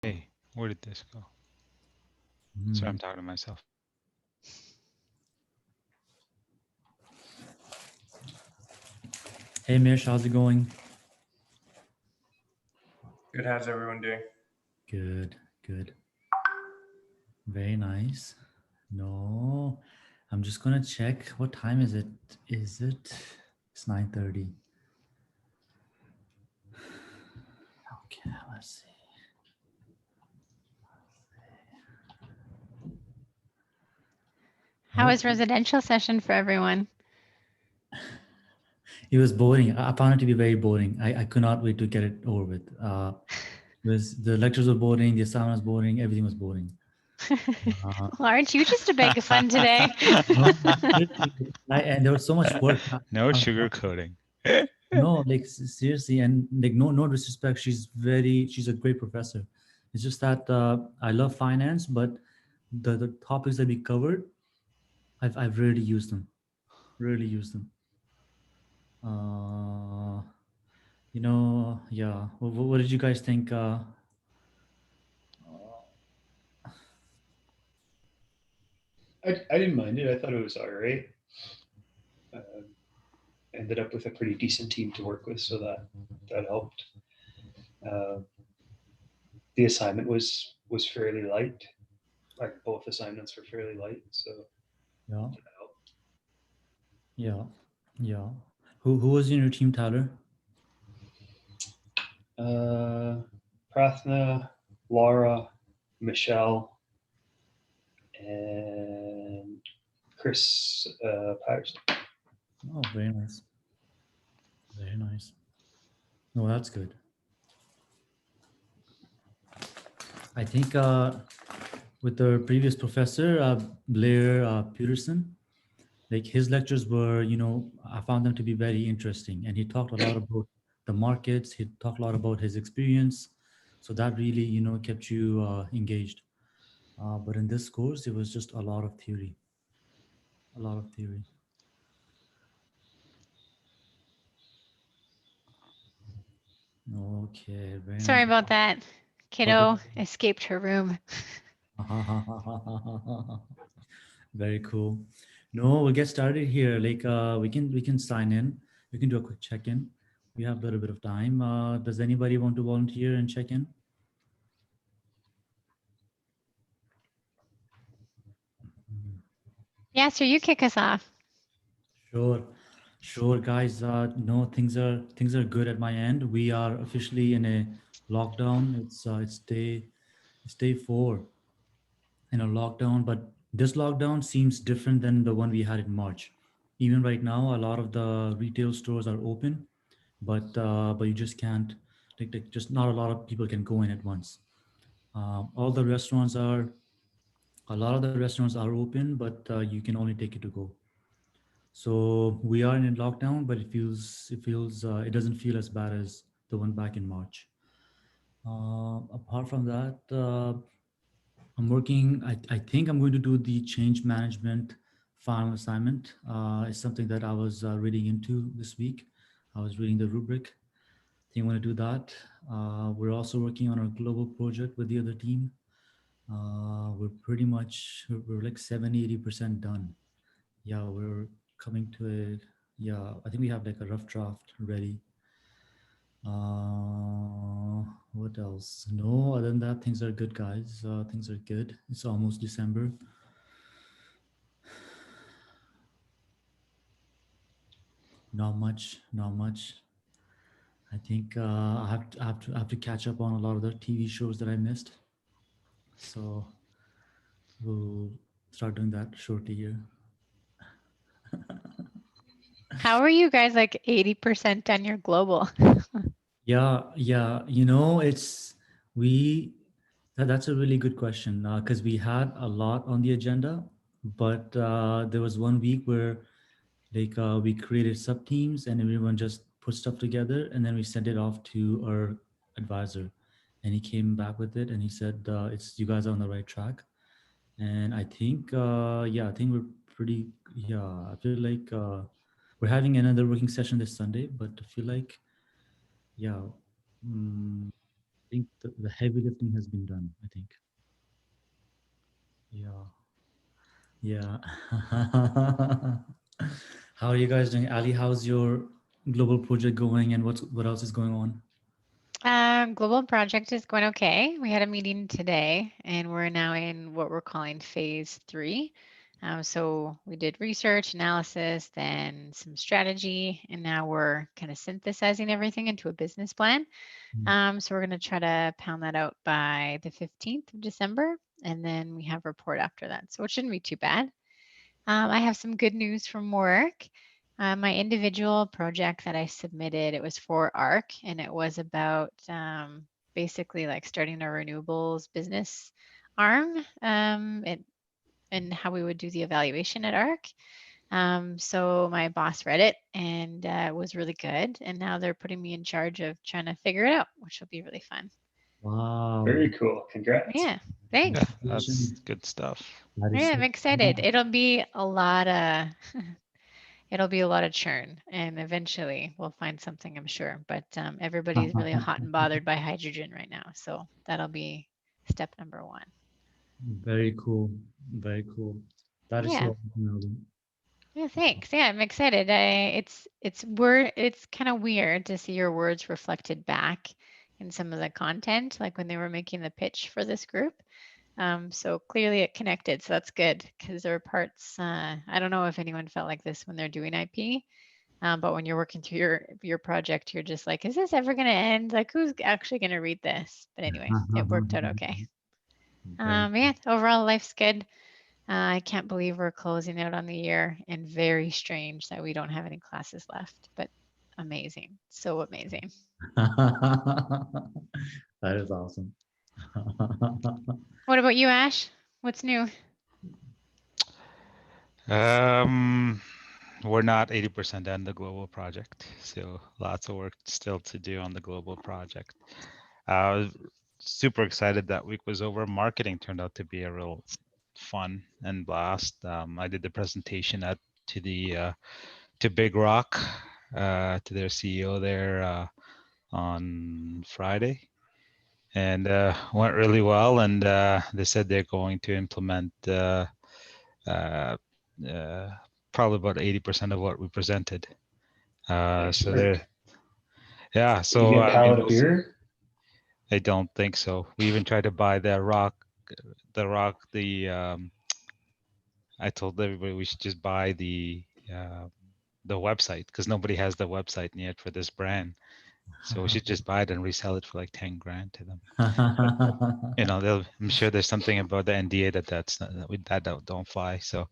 Hey, where did this go? Sorry, I'm Mm. talking to myself. Hey Mish, how's it going? Good. How's everyone doing? Good, good. Very nice. No, I'm just gonna check. What time is it? Is it? It's 9:30. Okay, let's see. How Oh, was residential session for everyone? it was boring. I found it to be very boring. I could not wait to get it over with. The lectures were boring, the assignment was boring, everything was boring. Uh, Well, aren't you just a bag of fun today? no, seriously, and there was so much work. No sugarcoating. No, like seriously, and like no disrespect. She's a great professor. It's just that I love finance, but the topics that we covered, I've rarely used them. Rarely used them. Uh, yeah. What did you guys think? I didn't mind it. I thought it was all right. Uh, Ended up with a pretty decent team to work with, so that helped. Uh, the assignment was fairly light. Like both assignments were fairly light, so Yeah, that helped. yeah, yeah. Who was in your team, Tyler? Prathna, Laura, Michelle, and Chris Patterson. Oh, very nice. Very nice. No, that's good. I think with the previous professor, Blair Peterson, like his lectures were, I found them to be very interesting. And he talked a lot about the markets, he talked a lot about his experience. So that really, kept you engaged. But in this course, it was just a lot of theory, a lot of theory. Okay, very Sorry nice. about that. All good. Kiddo escaped her room. Very cool. No, we'll get started here. Like we can sign in. We can do a quick check-in. We have a little bit of time. Does anybody want to volunteer and check in? Yeah, so you kick us off. Sure, sure, guys. No, things are good at my end. We are officially in a lockdown. It's day 4 in a lockdown, but this lockdown seems different than the one we had in March. Even right now, a lot of the retail stores are open, but you just can't. Like just not a lot of people can go in at once. All the restaurants are. A lot of the restaurants are open, but you can only take it to go. So we are in a lockdown, but it doesn't feel as bad as the one back in March. Apart from that, I'm working. I think I'm going to do the change management final assignment. It's something that I was reading into this week. I was reading the rubric. I think I'm going to do that. We're also working on our global project with the other team. We're like 70-80% done. Yeah, we're coming to a, yeah, I think we have like a rough draft ready. What else? No, other than that, things are good, guys. Things are good. It's almost December. Not much, not much. I think I have to catch up on a lot of the TV shows that I missed. So we'll start doing that shortly here. How are you guys like 80% done your global? Yeah, yeah. It's we that's a really good question because we had a lot on the agenda, but there was one week where like we created sub teams and everyone just put stuff together and then we sent it off to our advisor, and he came back with it and he said it's you guys are on the right track. And I think yeah, I think we're pretty, yeah, I feel like we're having another working session this Sunday, but I feel like, yeah. mm, think the heavy lifting has been done, I think. Yeah. Yeah. How are you guys doing? Ali, how's your global project going and what else is going on? Global project is going okay. We had a meeting today, and we're now in what we're calling phase 3. So we did research, analysis, then some strategy, and now we're kind of synthesizing everything into a business plan. So we're going to try to pound that out by the 15th of December, and then we have a report after that. So it shouldn't be too bad. I have some good news from work. My individual project that I submitted, it was for ARC, and it was about basically like starting a renewables business arm and how we would do the evaluation at ARC. So my boss read it and it was really good. And now they're putting me in charge of trying to figure it out, which will be really fun. Wow. Very cool. Congrats. Yeah, thanks. Yeah, that's Congratulations. good stuff. That is Yeah, so I'm excited. cool. It'll be a lot of it'll be a lot of churn, and eventually we'll find something, I'm sure. But everybody's really hot and bothered by hydrogen right now, so that'll be step number 1. Very cool. Very cool. That is Yeah. so awesome, Ali. Yeah, thanks. Yeah, I'm excited. It's kind of weird to see your words reflected back in some of the content, like when they were making the pitch for this group. So clearly it connected. So that's good because there are parts. I don't know if anyone felt like this when they're doing IP, but when you're working through your project, you're just like, is this ever going to end? Like, who's actually going to read this? But anyway, it worked out okay. Very Yeah, overall life's good. I can't believe we're closing out on the year, and very strange that we don't have any classes left, but amazing. So amazing. That is awesome. What about you, Ash? What's new? We're not 80% done the global project, so lots of work still to do on the global project. I was super excited that week was over. Marketing turned out to be a real fun and blast. I did the presentation to Big Rock, to their CEO there on Friday, and went really well. And they said they're going to implement probably about 80% of what we presented. Nice So work. they're, yeah. Did you So get a pallet of we'll see. beer? I don't think so. We even tried to buy I told everybody we should just buy the website because nobody has the website yet for this brand. So we should just buy it and resell it for like 10 grand to them. You know, I'm sure there's something about the NDA that don't fly. So,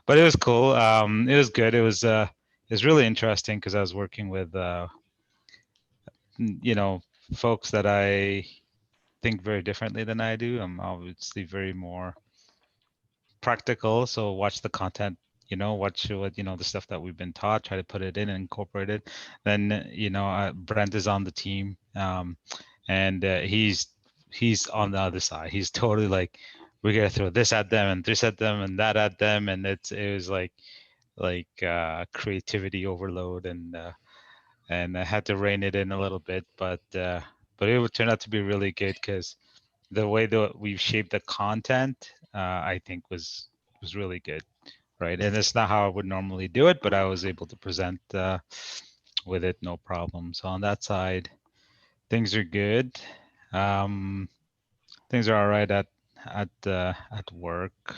but it was cool. It was good. It was really interesting because I was working with folks that I think very differently than I do. I'm obviously very more practical, so watch the content, watch what the stuff that we've been taught, try to put it in and incorporate it. Then Brent is on the team, and he's on the other side. He's totally like, we're gonna throw this at them and this at them and that at them, and it was like creativity overload, and I had to rein it in a little bit, but it would turn out to be really good because the way that we've shaped the content, I think was really good, right? And it's not how I would normally do it, but I was able to present with it no problem. So on that side, things are good. Things are all right at work.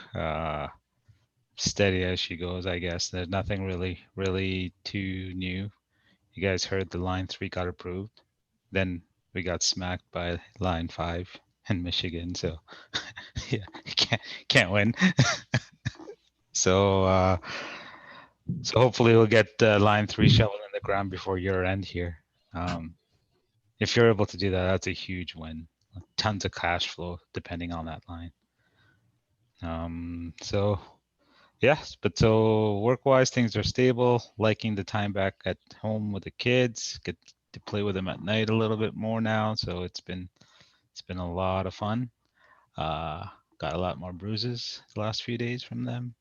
Steady as she goes, I guess. There's nothing really too new. You guys heard the line 3 got approved. Then we got smacked by line 5 in Michigan. So yeah, can't win. So hopefully we'll get line 3 shoveled in the ground before year end here. If you're able to do that, that's a huge win. Tons of cash flow depending on that line. So yes, but so work-wise things are stable. Liking the time back at home with the kids. Get to play with them at night a little bit more now. So it's been a lot of fun. Got a lot more bruises the last few days from them.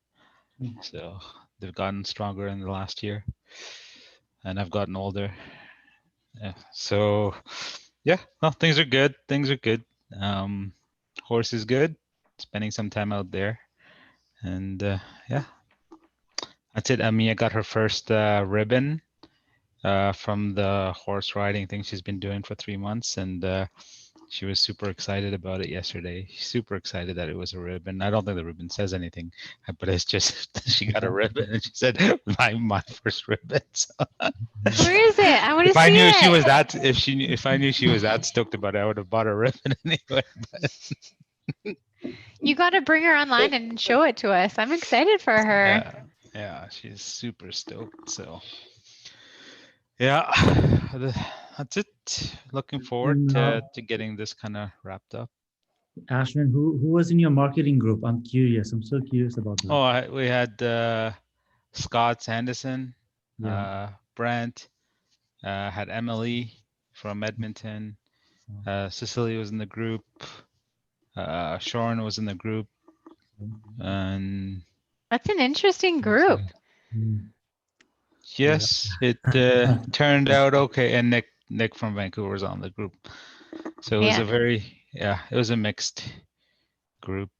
So they've gotten stronger in the last year, and I've gotten older. Yeah. So Yeah, no, things are good. Things are good. Um, horse is good. Spending some time out there, and yeah, that's it. Amia got her first ribbon from the horse riding thing she's been doing for 3 months, and she was super excited about it yesterday. Super excited that it was a ribbon. I don't think the ribbon says anything, but it's just she got a ribbon, and she said, "My first ribbon." So, Where is it? I want to if I see knew she it. was that, if I knew she was that stoked about it, I would have bought a ribbon anyway. But You got to bring her online and show it to us. I'm excited for her. yeah, she's super stoked. So yeah, that's it. Looking forward And, to getting this kind of wrapped up. Ashwin, who was in your marketing group? I'm curious. I'm so curious about that. Oh, we had Scott Sanderson, Yeah. Brent, had Emily from Edmonton. Cicely was in the group. Sharon was in the group, and That's an interesting group. Mm. yes, it turned out okay. And Nick from Vancouver was on the group, so it was Yeah. a it was a mixed group.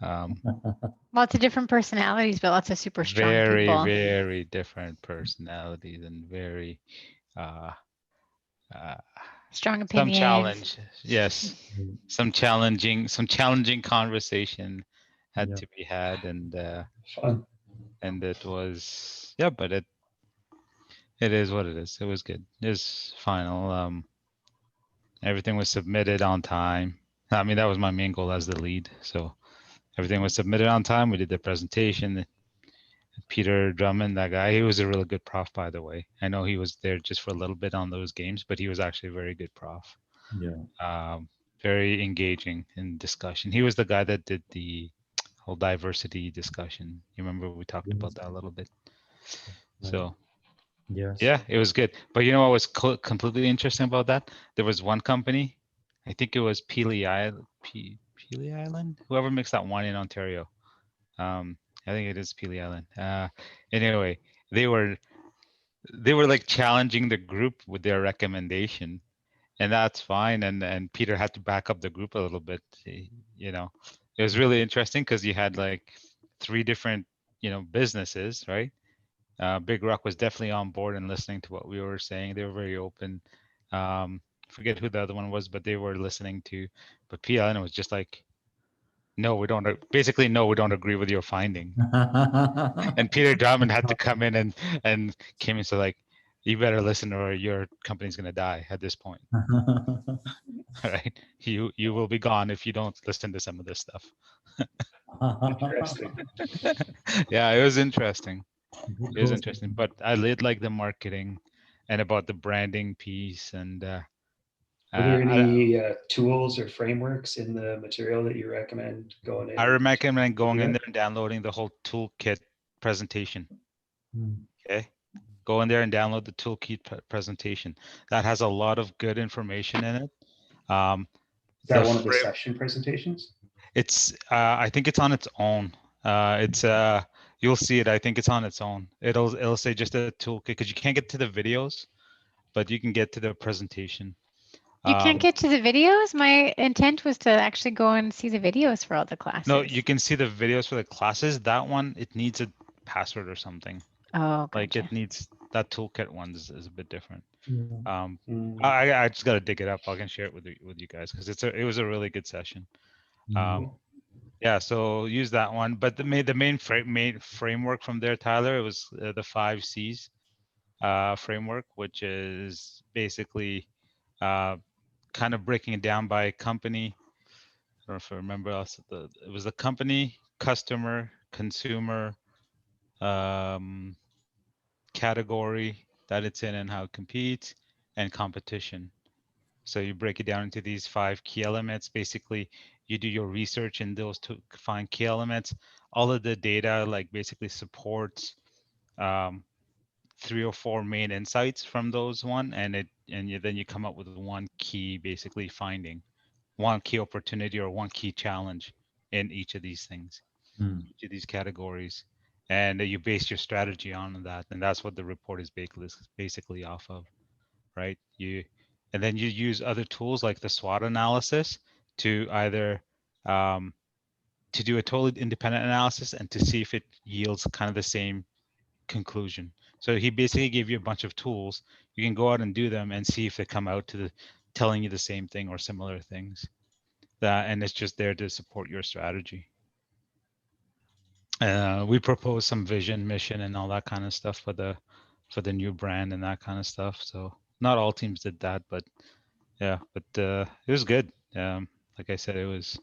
Lots of different personalities, but lots of super strong Very, people. very different personalities and very uh, Strong some opinions. challenge. Yes, some challenging conversation had Yeah. to be had, Fun. and it was but it is what it is. It was good. It was final. Everything was submitted on time. I mean, that was my main goal as the lead. So everything was submitted on time. We did the presentation. Peter Drummond, that guy, he was a really good prof, by the way. I know he was there just for a little bit on those games, but he was actually a very good prof. Yeah. Very engaging in discussion. He was the guy that did the whole diversity discussion. You remember we talked about that a little bit. So Yes. yeah, it was good. But you know what was completely interesting about that? There was one company, I think it was Peely Island, whoever makes that wine in Ontario. I think it is Peely Island. Anyway, they were like challenging the group with their recommendation, and that's fine. And Peter had to back up the group a little bit. You know, it was really interesting because you had like 3 different businesses, right? Big Rock was definitely on board and listening to what we were saying. They were very open. Forget who the other one was, but they were listening to. But PLN was just like, no, we don't. Basically, no, we don't agree with your finding. And Peter Drummond had to come in and came and said like, you better listen or your company's gonna die at this point. Right? You will be gone if you don't listen to some of this stuff. Interesting. Yeah, it was interesting. Good It was call. interesting, but I did like the marketing and about the branding piece. And Were there I any tools or frameworks in the material that you recommend going in? recommend going in Yeah. there and downloading the whole toolkit presentation. Mm. Okay, go in there and download the toolkit presentation. That has a lot of good information in it. Is that The one of the frame, session presentations? it's I think it's on its own. It's you'll see it. I think it's on its own. It'll say just a toolkit because you can't get to the videos, but you can get to the presentation. You can't get to the videos? My intent was to actually go and see the videos for all the classes. No, you can see the videos for the classes. That one, it needs a password or something. Oh, gotcha. Like it needs that toolkit one is a bit different. Yeah. I just got to dig it up. I can share it with you guys because it was a really good session. Yeah, so use that one. But the main framework from there, Tyler, it was the 5 C's framework, which is basically kind of breaking it down by company. I don't know if I remember else. It was the company, customer, consumer, category that it's in and how it competes, and competition. So you break it down into these 5 key elements. Basically, you do your research in those to find key elements. All of the data like basically supports 3 or 4 main insights from those one, and then you come up with one key basically finding, one key opportunity or one key challenge in each of these things, each of these categories, and you base your strategy on that, and that's what the report is basically off of, right? and then you use other tools like the SWOT analysis to either to do a totally independent analysis and to see if it yields kind of the same conclusion. So he basically gave you a bunch of tools. You can go out and do them and see if they come out to the telling you the same thing or similar things. And it's just there to support your strategy. We proposed some vision, mission, and all that kind of stuff for the new brand and that kind of stuff. So not all teams did that, but yeah, but it was good. Like I said, it was.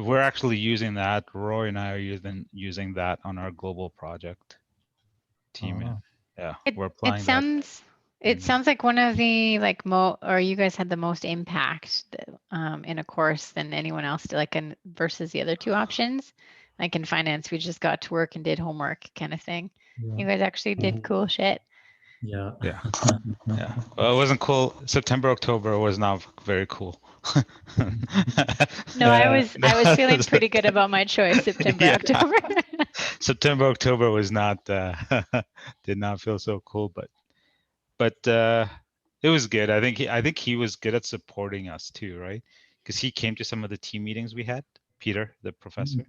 We're actually using that. Roy and I are using that on our global project team. Oh, Yeah, It we're it applying that. sounds it Mhm. sounds like one of the like or you guys had the most impact in a course than anyone else did, like versus the other two options. Like in finance, we just got to work and did homework kind of thing. yeah. You guys actually did cool shit. Yeah. Yeah. Yeah. Well, it wasn't cool. September, October was not very cool. No, I was feeling pretty good about my choice, September, Yeah. October. September, October was not did not feel so cool, but it was good. I think he was good at supporting us too, right? Because he came to some of the team meetings we had, Peter, the professor,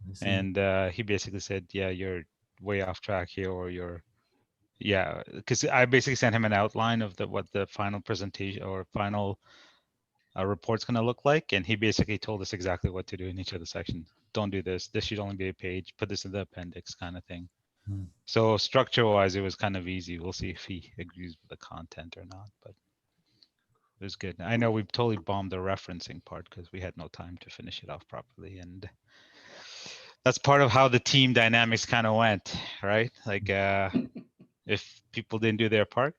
I see. and he basically said, "Yeah, you're way off track here, or yeah." Because I basically sent him an outline of what the final presentation or final report's going to look like, and he basically told us exactly what to do in each of the sections. Don't do this. This should only be a page. Put this in the appendix, kind of thing. Hmm. So structure-wise, it was kind of easy. We'll see if he agrees with the content or not, but it was good. I know we totally bombed the referencing part because we had no time to finish it off properly, and that's part of how the team dynamics kind of went, right? Like if people didn't do their part,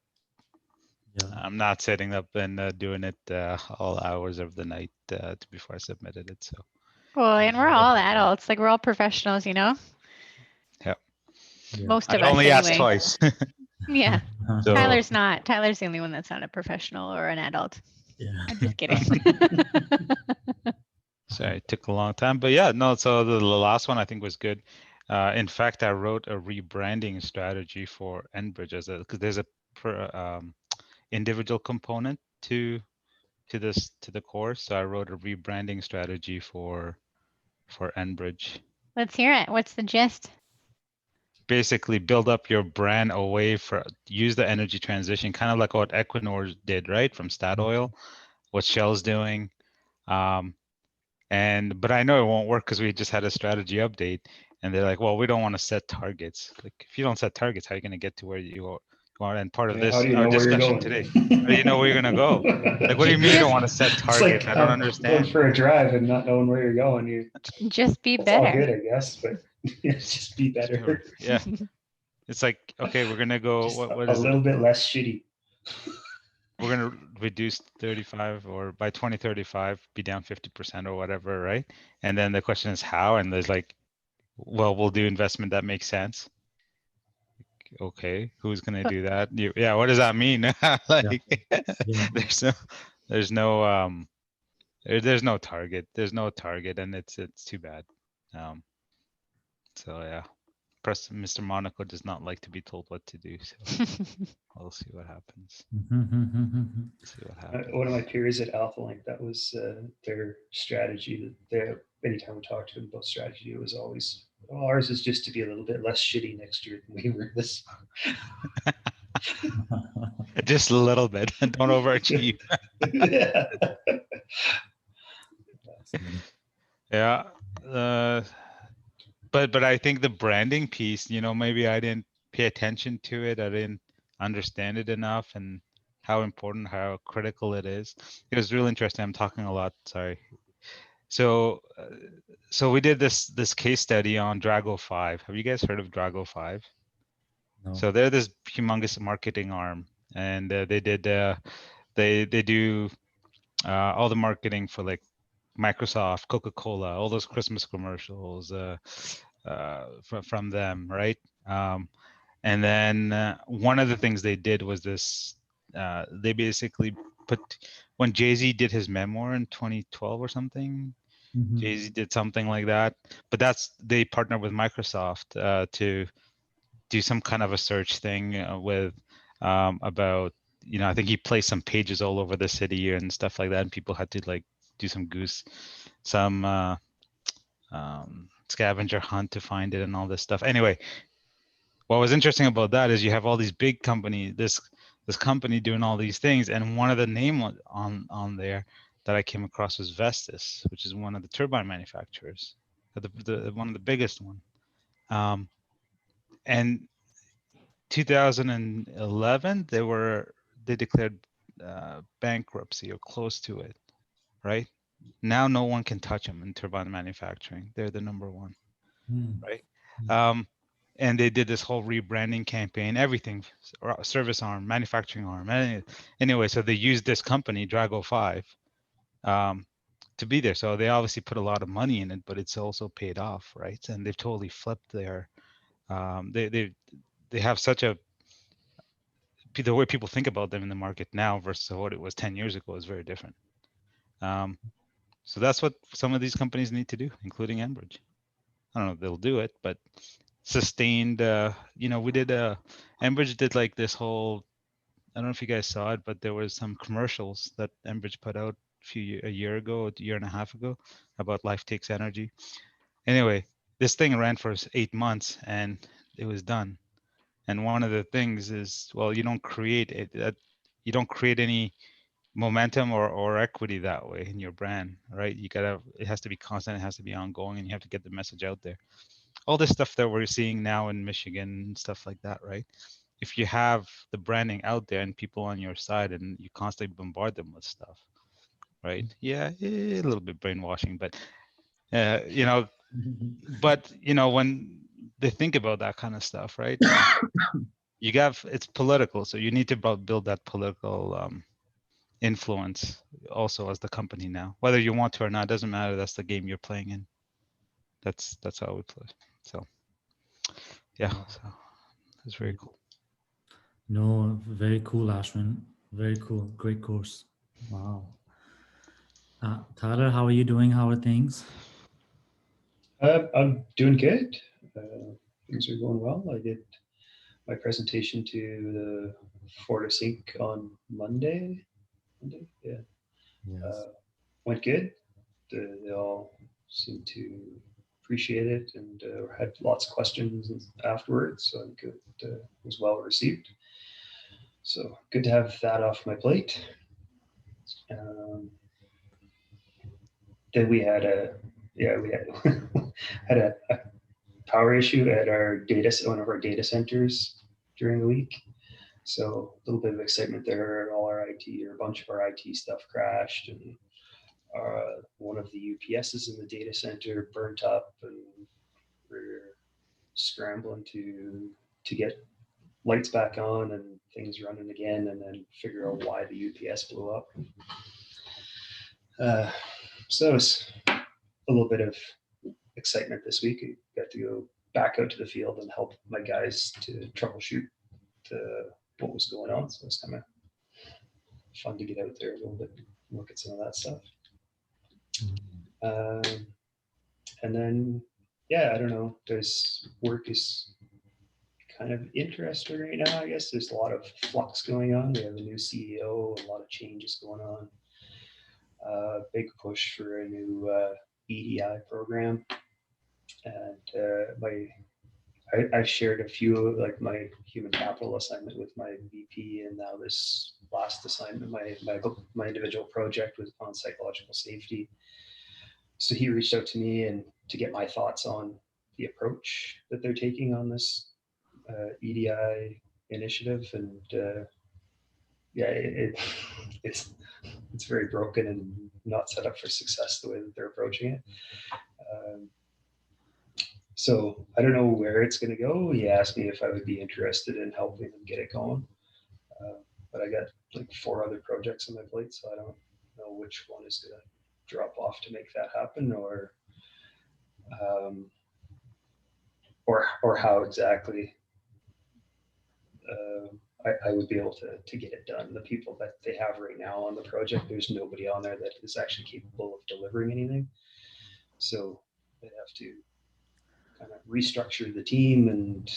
Yeah. I'm not setting up and doing it all hours of the night before I submitted it. So Well, and we're all adults, like we're all professionals, you know? yeah, Yeah. Most I of us only asked anyway. twice. Yeah. So Tyler's not. Tyler's the only one that's not a professional or an adult. Yeah. I'm just kidding. sorry, it took a long time, but yeah, no. So the last one I think was good. In fact, I wrote a rebranding strategy for Enbridge because there's a individual component to the course. So I wrote a rebranding strategy for Enbridge. Let's hear it. What's the gist? Basically build up your brand away use the energy transition, kind of like what Equinor did, right? From Statoil, what Shell's doing. But I know it won't work because we just had a strategy update and they're like, well, we don't want to set targets. Like if you don't set targets, how are you going to get to where you are? And part of How do you our know where you're discussion going? today, how do you know where you're going to go? Like, what do you mean you don't want to set It's targets? like I don't going understand. for a drive and not knowing where you're going. Just be It's all better. good, I guess, but just be better. Yeah. It's like, okay, we're going to go, Just what a is it? little bit less shitty. We're going to reduce 35 or by 2035 be down 50% or whatever, right? And then the question is how? And there's like, well, we'll do investment that makes sense. Okay, who's going to do that? Yeah, what does that mean? Like Yeah. there's no there's no target. There's no target, and it's too bad. So yeah. Mr. Monaco does not like to be told what to do, so we'll see what happens. One of my peers at Alpha Link, that was their strategy. Anytime we talked to them about strategy, it was always, ours is just to be a little bit less shitty next year than we were this. Just a little bit. Don't overachieve. Yeah. But I think the branding piece, maybe I didn't pay attention to it. I didn't understand it enough and how important, how critical it is. It was really interesting. I'm talking a lot. Sorry. So we did this case study on Drago 5. Have you guys heard of Drago 5? No. So they're this humongous marketing arm, and they do all the marketing for like Microsoft, Coca-Cola, all those Christmas commercials from them, right? And then one of the things they did was this. They basically when Jay-Z did his memoir in 2012 or something. Mhm. Jay-Z did something like that, but they partnered with Microsoft to do some kind of a search thing with about I think he placed some pages all over the city and stuff like that, and people had to like do some scavenger hunt to find it and all this stuff. Anyway, what was interesting about that is you have all these big companies, this company doing all these things, and one of the name on there that I came across was Vestas, which is one of the turbine manufacturers, one of the biggest one. And 2011, they declared bankruptcy or close to it, right? Now no one can touch them in turbine manufacturing. They're the number one, right? And they did this whole rebranding campaign, everything, service arm, manufacturing arm. Anyway, so they used this company, Drago 5, to be there. So they obviously put a lot of money in it, but it's also paid off, right? And they've totally flipped their, they have such a, the way people think about them in the market now versus what it was 10 years ago is very different. So that's what some of these companies need to do, including Enbridge. I don't know if they'll do it, but sustained, we did, Enbridge did like this whole, I don't know if you guys saw it, but there was some commercials that Enbridge put out a year ago, a year and a half ago, about Life Takes Energy. Anyway, this thing ran for 8 months and it was done. And one of the things is, well, you don't create any momentum or equity that way in your brand, right? It has to be constant, it has to be ongoing, and you have to get the message out there. All this stuff that we're seeing now in Michigan and stuff like that, right? If you have the branding out there and people on your side and you constantly bombard them with stuff, right? Yeah, a little bit brainwashing, but when they think about that kind of stuff, right? It's political, so you need to build that political influence also as the company now. Whether you want to or not, doesn't matter. That's the game you're playing in. That's how we play. So yeah, so it's very cool. No, very cool, Ashwin. Very cool. Great course. Wow. Tyler, how are you doing? How are things? I'm doing good. Things are going well. I did my presentation to the Fortis Inc. on Monday. Yeah. Yes. Went good. They all seemed to appreciate it and had lots of questions afterwards. So I think it was well received. So good to have that off my plate. Then we had had a power issue at one of our data centers during the week. So a little bit of excitement there. All our IT, or a bunch of our IT stuff crashed, and one of the UPSs in the data center burnt up, and we're scrambling to get lights back on and things running again, and then figure out why the UPS blew up. So it was a little bit of excitement this week. I got to go back out to the field and help my guys to troubleshoot what was going on. So it's kind of fun to get out there a little bit, look at some of that stuff. And then, yeah, I don't know. Work is kind of interesting right now. I guess there's a lot of flux going on. We have a new CEO, a lot of changes going on. Big push for a new EDI program. And I've shared a few, like my human capital assignment with my VP, and now this last assignment, my individual project was on psychological safety. So he reached out to me and to get my thoughts on the approach that they're taking on this EDI initiative, and it's very broken and not set up for success the way that they're approaching it. So I don't know where it's going to go. He asked me if I would be interested in helping them get it going, but I got like 4 other projects on my plate, so I don't know which one is going to drop off to make that happen, or how exactly I would be able to get it done. The people that they have right now on the project, there's nobody on there that is actually capable of delivering anything. So they have to kind of restructure the team, and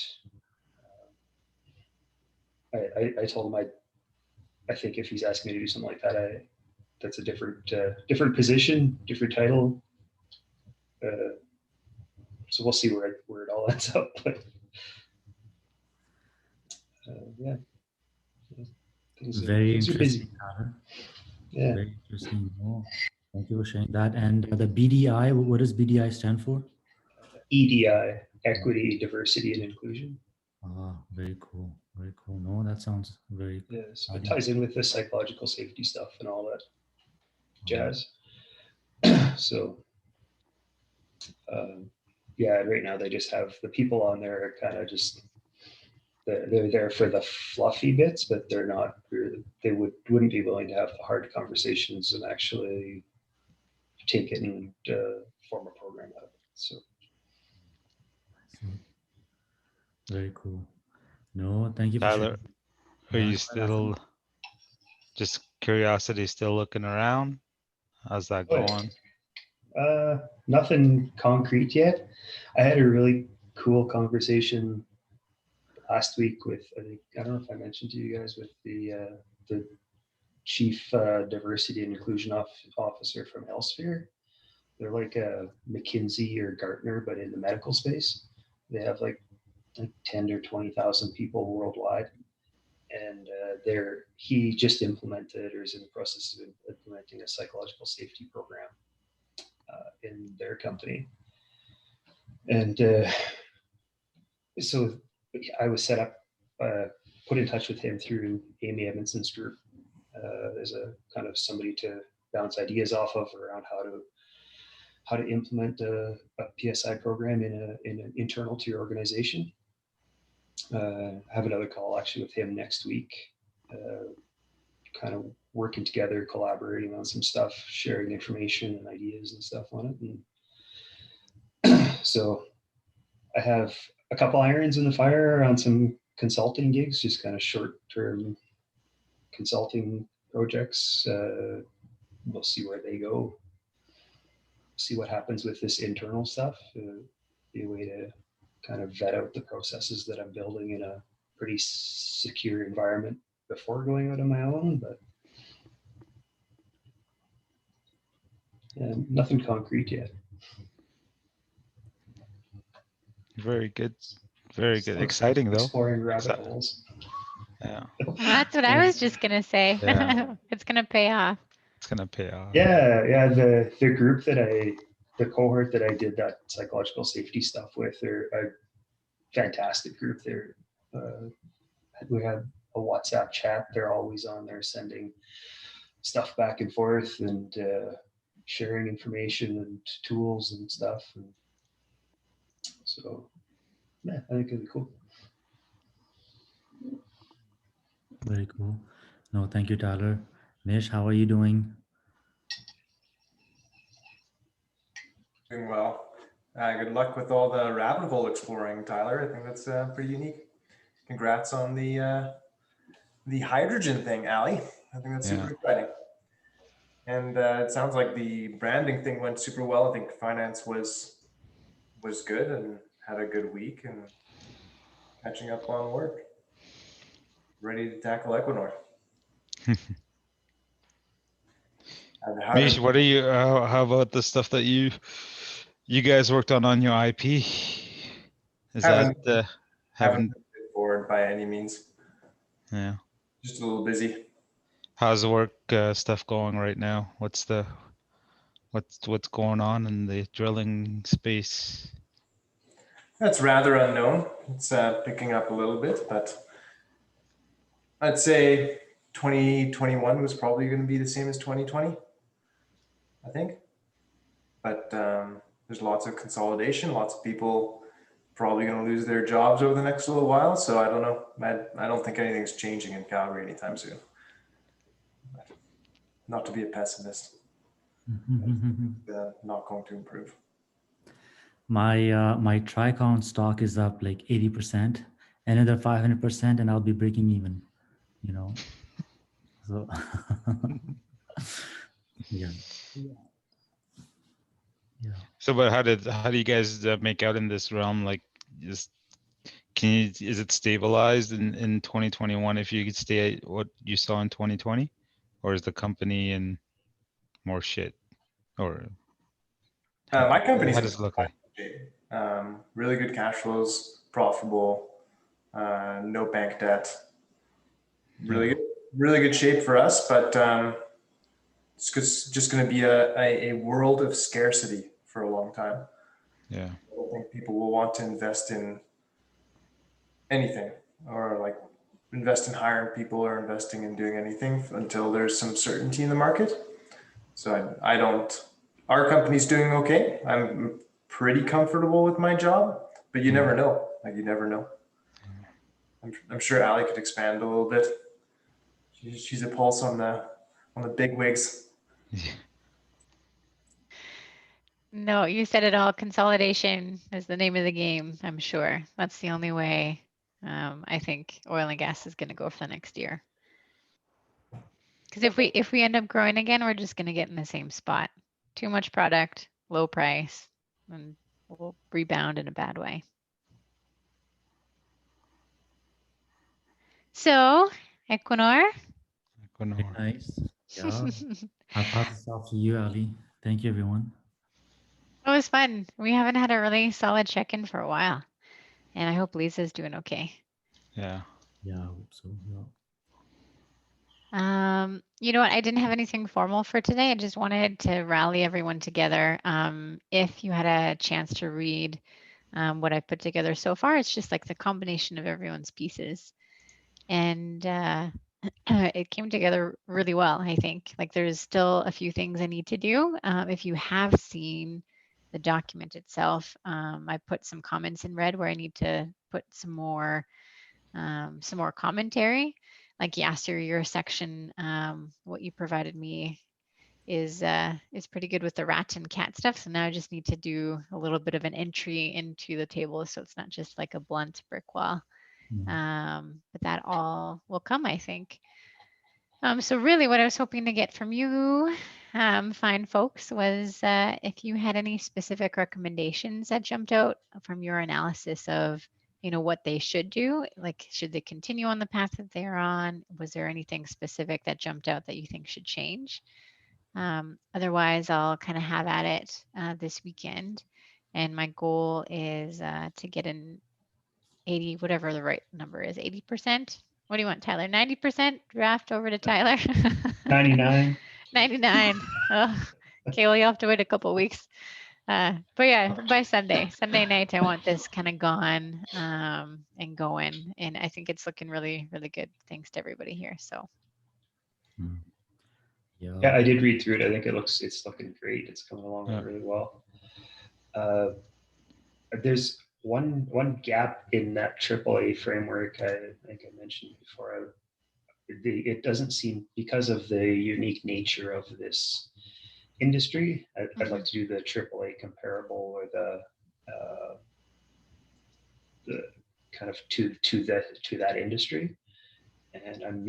I told them I think if he's asking me to do something like that, that's a different position, different title. So we'll see where it all ends up. But yeah, Very things are busy. interesting, Tyler. Yeah, Very interesting. Oh, thank you for sharing that. And the BDI, what does BDI stand for? EDI, equity, diversity, and inclusion. Ah, very cool. Very cool. No, that sounds very Yeah, so it exciting. ties in with the psychological safety stuff and all that jazz. So yeah, right now they just have the people on there are kind of just they're there for the fluffy bits, but they're not really, they wouldn't be willing to have the hard conversations and actually take it and form a program out of it. So So, very cool. No, thank you for Tyler, sharing. are Yeah, you still just curiosity, still looking around? How's that Oh, yeah. going? Nothing concrete yet. I had a really cool conversation last week with, I don't know if I mentioned to you guys, with the chief diversity and inclusion officer from Elsevier. They're like a McKinsey or Gartner, but in the medical space. They have like 10 or 20,000 people worldwide. And he just implemented or is in the process of implementing a psychological safety program in their company. And so I was set up, put in touch with him through Amy Edmondson's group as a kind of somebody to bounce ideas off of around how to implement a PSI program in an internal to your organization. Have another call actually with him next week, kind of working together, collaborating on some stuff, sharing information and ideas and stuff on it. And so I have a couple irons in the fire on some consulting gigs, just kind of short-term consulting projects. We'll see where they go. See what happens with this internal stuff. Be a way to kind of vet out the processes that I'm building in a pretty secure environment before going out on my own, but nothing concrete yet. Very good. Very good. Still Exciting though. exploring rabbit holes. Yeah, Well, that's what I was just gonna say. Yeah. It's gonna pay off. it's gonna pay off. Yeah. The group the cohort that I did that psychological safety stuff with, they're a fantastic group. We had a WhatsApp chat. They're always on there sending stuff back and forth and sharing information and tools and stuff. And so, yeah, I think it'd be cool. Very cool. No, thank you, Tyler. Mish, how are you doing? Doing well. Good luck with all the rabbit hole exploring, Tyler. I think that's pretty unique. Congrats on the hydrogen thing, Ali. I think that's super exciting. And it sounds like the branding thing went super well. I think finance was good and had a good week and catching up on work. Ready to tackle Equinor. And Mish, what are you? How about the stuff that you guys worked on your IP? Is haven't haven't? moved forward by any means. Yeah. Just a little busy. How's the work stuff going right now? What's going on in the drilling space? That's rather unknown. It's picking up a little bit, but I'd say 2021 was probably going to be the same as 2020, I think. But there's lots of consolidation, lots of people probably going to lose their jobs over the next little while. So I don't know. I don't think anything's changing in Calgary anytime soon. But not to be a pessimist. Not going to improve. My Tricon stock is up like 80%, another 500%, and I'll be breaking even. You know, so yeah. So, but how do you guys make out in this realm? Like, just is it stabilized in 2021 if you could stay at what you saw in 2020, or is the company in more shit, or My company's how in does it look like? shape. Really good cash flows, profitable, no bank debt. Really good shape for us, but it's just going to be a world of scarcity for a long time. Yeah. I don't think people will want to invest in anything or like invest in hiring people or investing in doing anything until there's some certainty in the market. So I don't, our company's doing okay. I'm pretty comfortable with my job, but you never know. Like you never know. I'm sure Ali could expand a little bit. She's a pulse on the big wigs. No, you said it all. Consolidation is the name of the game, I'm sure. That's the only way I think oil and gas is going to go for the next year. Because if we end up growing again, we're just going to get in the same spot. Too much product, low price, and we'll rebound in a bad way. So, Equinor. Very nice. Yeah. I'll pass this off to you, Ali. Thank you, everyone. It was fun. We haven't had a really solid check-in for a while. And I hope Lisa's doing okay. Yeah. Yeah, I hope so. Yeah. You know what? I didn't have anything formal for today. I just wanted to rally everyone together. If you had a chance to read what I put together so far, it's just like the combination of everyone's pieces. And it came together really well, I think. Like there's still a few things I need to do. If you have seen the document itself, I put some comments in red where I need to put some more commentary. Like Yasser, your section, what you provided me is pretty good with the rat and cat stuff. So now I just need to do a little bit of an entry into the table, so it's not just like a blunt brick wall. But that all will come, I think. So really what I was hoping to get from you, fine folks, was if you had any specific recommendations that jumped out from your analysis of, you know, what they should do. Like, should they continue on the path that they're on? Was there anything specific that jumped out that you think should change? Otherwise, I'll kind of have at it this weekend. And my goal is to get an 80, whatever the right number is, 80%. What do you want, Tyler? 90% draft over to Tyler? 99. 99. Oh, okay, well, you'll have to wait a couple weeks. But yeah, by Sunday night, I want this kind of gone and going. And I think it's looking really, really good. Thanks to everybody here. So. Yeah, I did read through it. I think it's looking great. It's coming along really well. There's one gap in that AAA framework. I think I mentioned before. It doesn't seem, because of the unique nature of this industry, I'd like to do the AAA comparable, or the kind of to that industry. And I'm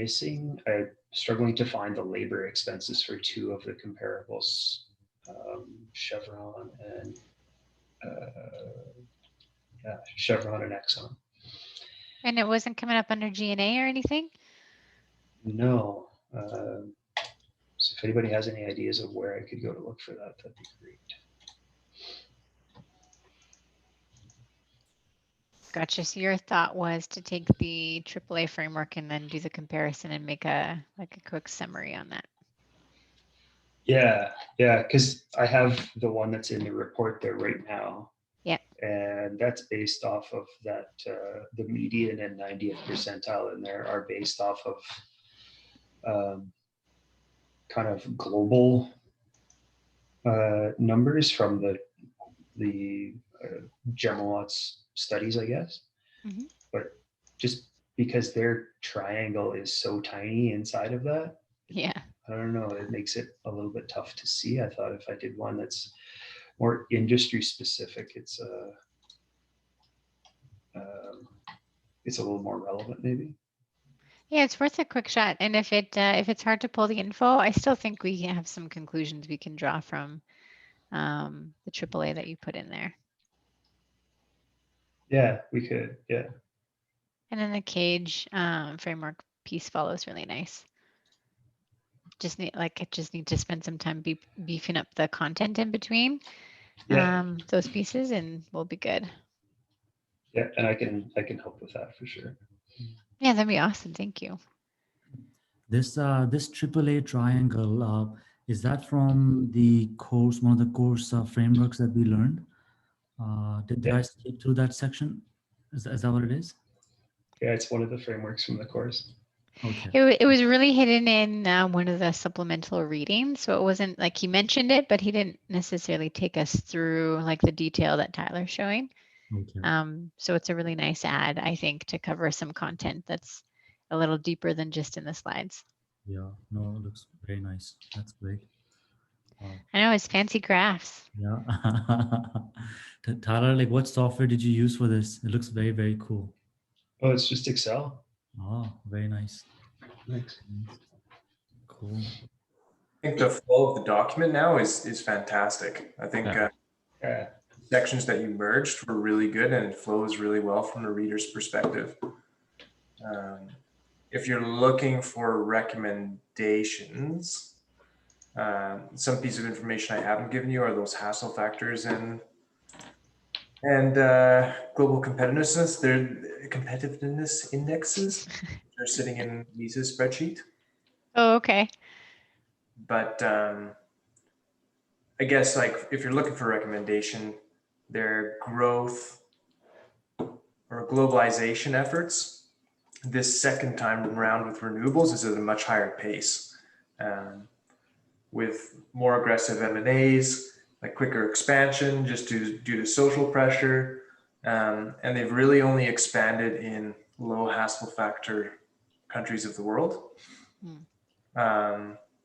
struggling to find the labor expenses for two of the comparables, Chevron and Exxon. And it wasn't coming up under G&A or anything? No. So if anybody has any ideas of where I could go to look for that, that'd be great. Gotcha. So your thought was to take the AAA framework and then do the comparison and make a quick summary on that. Yeah, because I have the one that's in the report there right now. Yep. And that's based off of that, the median and 90th percentile in there are based off of kind of global numbers from the Gemawat's studies, I guess. Mm-hmm. But just because their triangle is so tiny inside of that, yeah, I don't know, it makes it a little bit tough to see. I thought if I did one that's more industry specific, it's a little more relevant, maybe. Yeah, it's worth a quick shot. And if it's hard to pull the info, I still think we have some conclusions we can draw from the AAA that you put in there. Yeah, we could. Yeah. And then the cage framework piece follows really nice. Just need to spend some time beefing up the content in between Yeah, those pieces, and we'll be good. yeah, and I can help with that for sure. Yeah, that'd be awesome. Thank you. This AAA triangle, is that from the course, one of the course frameworks that we learned? Did I Yeah, skip through that section? Is that what it is? yeah, it's one of the frameworks from the course. Okay. It was really hidden in one of the supplemental readings, so it wasn't like he mentioned it, but he didn't necessarily take us through like the detail that Tyler's showing. Okay. So it's a really nice add, I think, to cover some content that's a little deeper than just in the slides. Yeah. No, it looks very nice. That's great. I know it's fancy graphs. Yeah. Tyler, like, what software did you use for this? It looks very, very cool. Oh, it's just Excel. Oh, very nice. Thanks. Nice. Cool. I think the flow of the document now is fantastic. I think Yeah. Yeah, sections that you merged were really good and it flows really well from the reader's perspective. If you're looking for recommendations, some piece of information I haven't given you are those hassle factors and global competitiveness. They're competitiveness indexes. They're sitting in Lisa's spreadsheet. Oh, okay. But I guess like if you're looking for recommendation, their growth or globalization efforts this second time around with renewables is at a much higher pace, with more aggressive M&As, like quicker expansion, just due to social pressure, and they've really only expanded in low hassle factor countries of the world.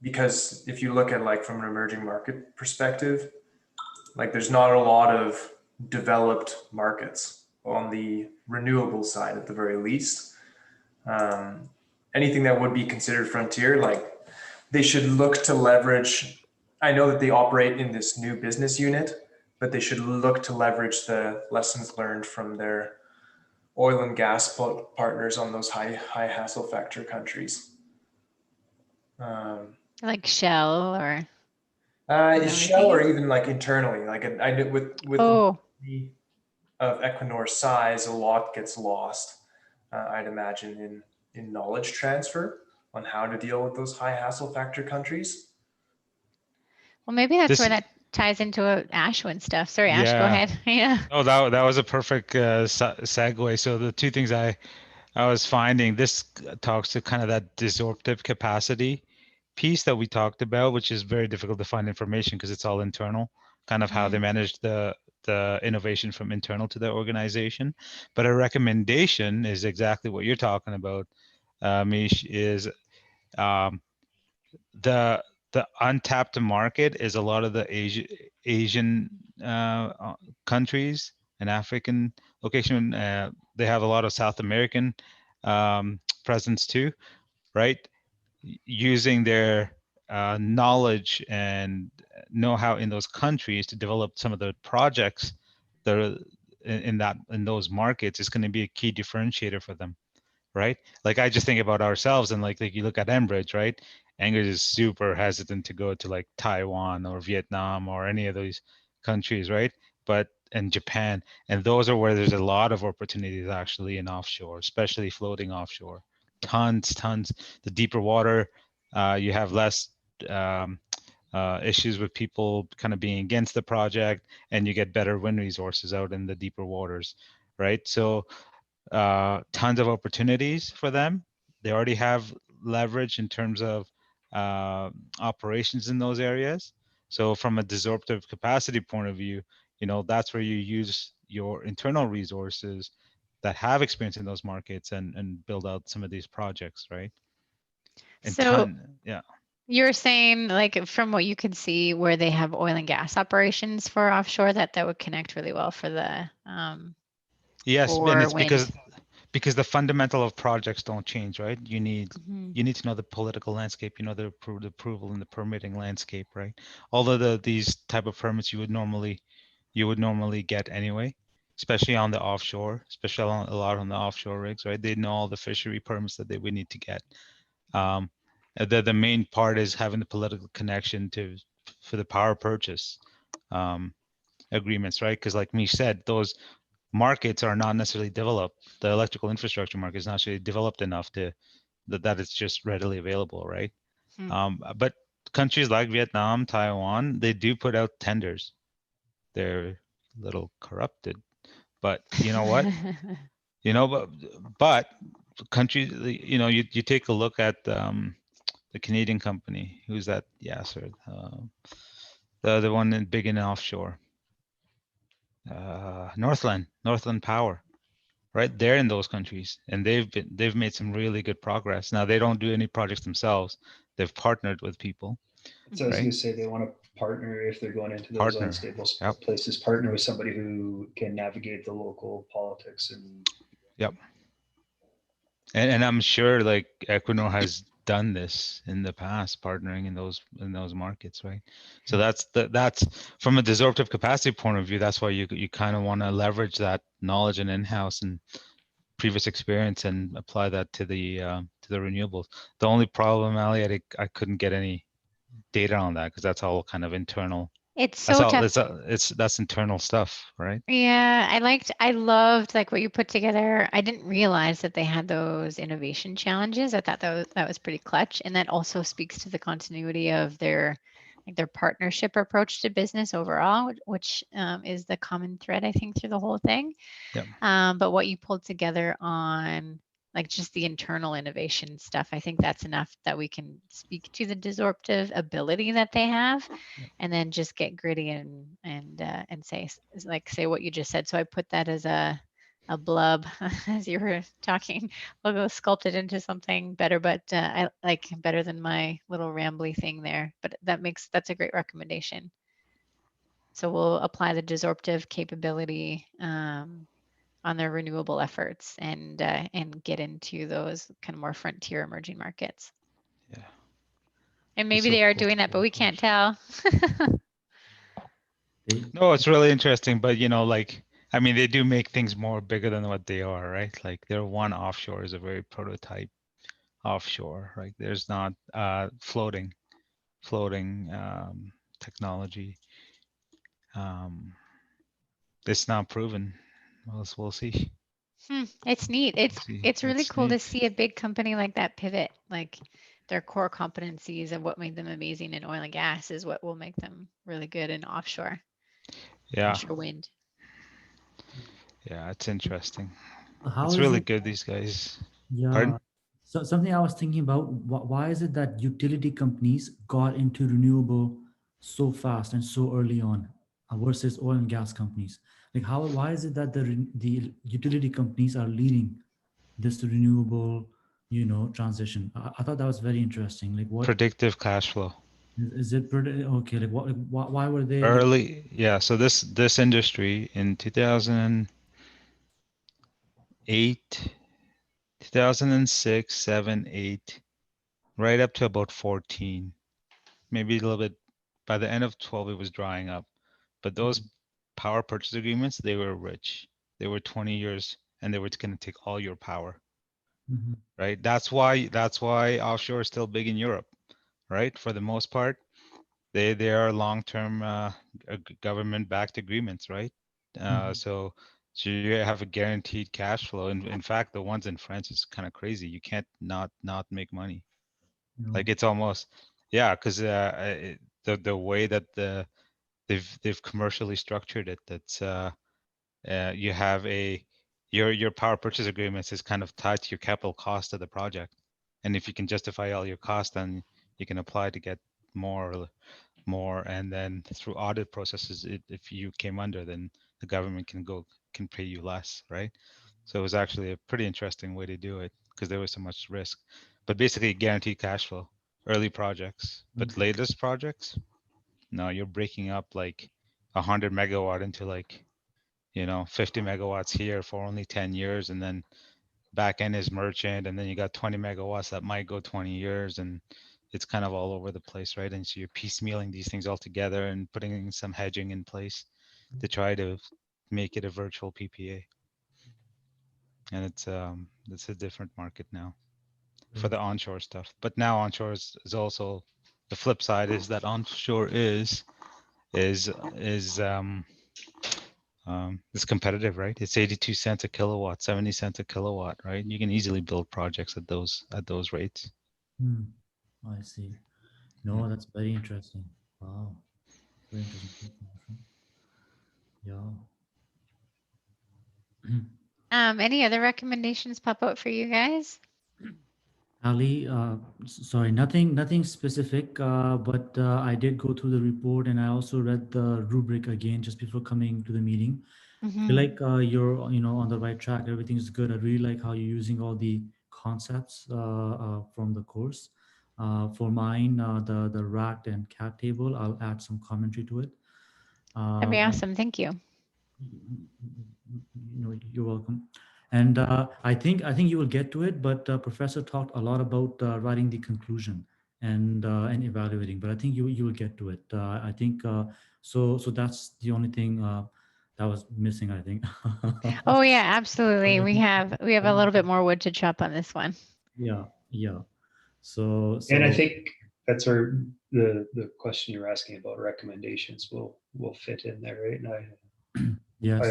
Because if you look at like from an emerging market perspective, like there's not a lot of developed markets on the renewable side at the very least. Anything that would be considered frontier, like they should look to leverage. I know that they operate in this new business unit, but they should look to leverage the lessons learned from their oil and gas partners on those high hassle factor countries. Like Shell or Shell or even like internally, like I know with oh, the of Equinor's size, a lot gets lost. I'd imagine in knowledge transfer on how to deal with those high hassle factor countries. well, maybe that's where This, that ties into Ashwin stuff. Sorry, Ash, go yeah. ahead. Yeah. Oh, that was a perfect segue. So the two things I was finding, this talks to kind of that desorptive capacity piece that we talked about, which is very difficult to find information because it's all internal, kind of how they manage the innovation from internal to the organization. But a recommendation is exactly what you're talking about, Mish, is um, the untapped market is a lot of the Asian countries and African location. They have a lot of South American presence too, right? Using their knowledge and know-how in those countries to develop some of the projects that are in those markets is going to be a key differentiator for them, right? Like I just think about ourselves and like you look at Enbridge, right? Enbridge is super hesitant to go to like Taiwan or Vietnam or any of those countries, right? But and Japan, and those are where there's a lot of opportunities actually in offshore, especially floating offshore. Tons. The deeper water, you have less issues with people kind of being against the project, and you get better wind resources out in the deeper waters, right? So tons of opportunities for them. They already have leverage in terms of operations in those areas. So from a desorptive capacity point of view, that's where you use your internal resources that have experience in those markets and build out some of these projects, right? And So yeah. you're saying like from what you can see where they have oil and gas operations for offshore that would connect really well for the Yes, and for it's wind. because the fundamental of projects don't change, right? You need Mhm. to know the political landscape, the approval and the permitting landscape, right? All of these type of permits you would normally get anyway. especially on the offshore, especially a lot on the offshore rigs, right? They know all the fishery permits that they would need to get. The main part is having the political connection for the power purchase agreements, right? Because like Mish said, those markets are not necessarily developed. The electrical infrastructure market is not actually developed enough that it's just readily available, right? But countries like Vietnam, Taiwan, they do put out tenders. They're a little corrupted, but you know what? You know, but countries, you know, you take a look at the Canadian company. Who's that? Yasser, the one big in offshore. Northland Power, right? They're in those countries, and they've made some really good progress. Now they don't do any projects themselves. They've partnered with people, So I was right? going to say they want to partner if they're going into those Partner. unstable Yep. places. Partner with somebody who can navigate the local politics and. Yep. And I'm sure like Equinor has done this in the past, partnering in those markets, right? So that's from a disruptive capacity point of view. That's why you kind of want to leverage that knowledge and in-house and previous experience and apply that to the renewables. The only problem, Ali, I couldn't get any data on that because that's all kind of internal. It's That's so all. tough. That's internal stuff, right? Yeah, I loved like what you put together. I didn't realize that they had those innovation challenges. I thought that was pretty clutch, and that also speaks to the continuity of their partnership approach to business overall, which is the common thread I think through the whole thing. Yep. But what you pulled together on like just the internal innovation stuff, I think that's enough that we can speak to the disruptive ability that they have, and then just get gritty and say what you just said. So I put that as a blub as you were talking. We'll go sculpt it into something better, but I like better than my little rambly thing there. But that's a great recommendation. So we'll apply the disruptive capability on their renewable efforts and get into those kind of more frontier emerging markets. Yeah. And It's maybe so they are cool doing to that, but work we with. can't tell. No, it's really interesting, but you know, like I mean, they do make things more bigger than what they are, right? Like their one offshore is a very prototype offshore, right? There's not floating technology. Um, it's not proven. We'll see. It's neat. We'll It's see. it's really It's cool to neat. see a big company like that pivot. Like their core competencies of what made them amazing in oil and gas is what will make them really good in Yeah, offshore wind. yeah, it's interesting. How It's is really it? good, these guys. Pardon? Yeah. So something I was thinking about, why is it that utility companies got into renewable so fast and so early on versus oil and gas companies? Like why is it that the utility companies are leading this renewable, transition? I thought that was very interesting. Like what Predictive cash flow. is it okay, like why were they like Early, yeah. So this industry in 2008, 2006, 7, 8, right up to about 14, maybe a little bit. By the end of 12, it was drying up. But those power purchase agreements, they were rich. They were 20 years, and they were going to take all your power, Mhm, right? That's why offshore is still big in Europe, right? For the most part, they are long-term government-backed agreements, right? mhm, So you have a guaranteed cash flow. In fact, the ones in France is kind of crazy. You can't not make money. Like no, it's almost, yeah, because the way that they've commercially structured it, that's you have your power purchase agreements is kind of tied to your capital cost of the project, and if you can justify all your costs, then you can apply to get more, and then through audit processes, if you came under, then the government can pay you less, right? So it was actually a pretty interesting way to do it because there was so much risk, but basically guaranteed cash flow, early projects. But okay. latest projects, no, you're breaking up like 100 megawatt into like 50 megawatts here for only 10 years, and then back end is merchant, and then you got 20 megawatts that might go 20 years, and it's kind of all over the place, right? And so you're piecemealing these things all together and putting some hedging in place to try to make it a virtual PPA. And it's a different market now for the onshore stuff. But now onshore is also, the flip side is that onshore is it's competitive, right? It's 82 cents a kilowatt, 70 cents a kilowatt, right? You can easily build projects at those rates. Hmm. I see. No, that's very interesting. Wow, very interesting. Yeah. Any other recommendations pop out for you guys? Ali, sorry, nothing specific, but I did go through the report and I also read the rubric again just before coming to the meeting. I feel Mhm. like you're, on the right track. Everything's good. I really like how you're using all the concepts from the course. For mine, the rat and cat table, I'll add some commentary to it. That'd be And awesome. Thank you. You're welcome. And I think you will get to it, but Professor talked a lot about writing the conclusion and evaluating. But I think you will get to it. I think so that's the only thing that was missing, I think. Oh yeah, absolutely. We have a little bit more wood to chop on this one. Yeah, yeah. So And I so think that's where the question you're asking about recommendations will fit in there, right? And yes.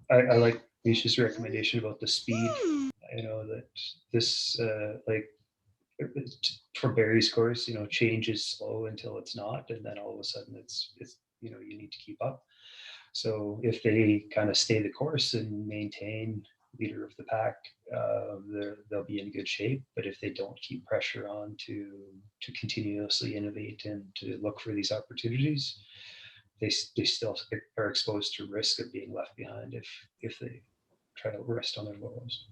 I like Misha's recommendation about the speed. That this like for Barry's course, change is slow until it's not, and then all of a sudden it's you need to keep up. So if they kind of stay the course and maintain leader of the pack, they'll be in good shape. But if they don't keep pressure on to continuously innovate and to look for these opportunities, they still are exposed to risk of being left behind if they try to rest on their laurels.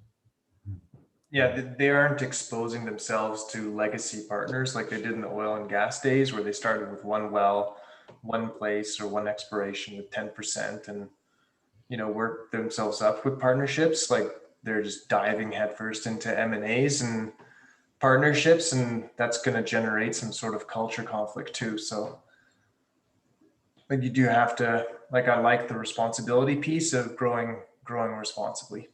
Yeah, they aren't exposing themselves to legacy partners like they did in the oil and gas days, where they started with one well, one place, or one exploration with 10%, and work themselves up with partnerships. Like they're just diving headfirst into M&As and partnerships, and that's going to generate some sort of culture conflict too. So, like you do have to, like, I like the responsibility piece of growing responsibly.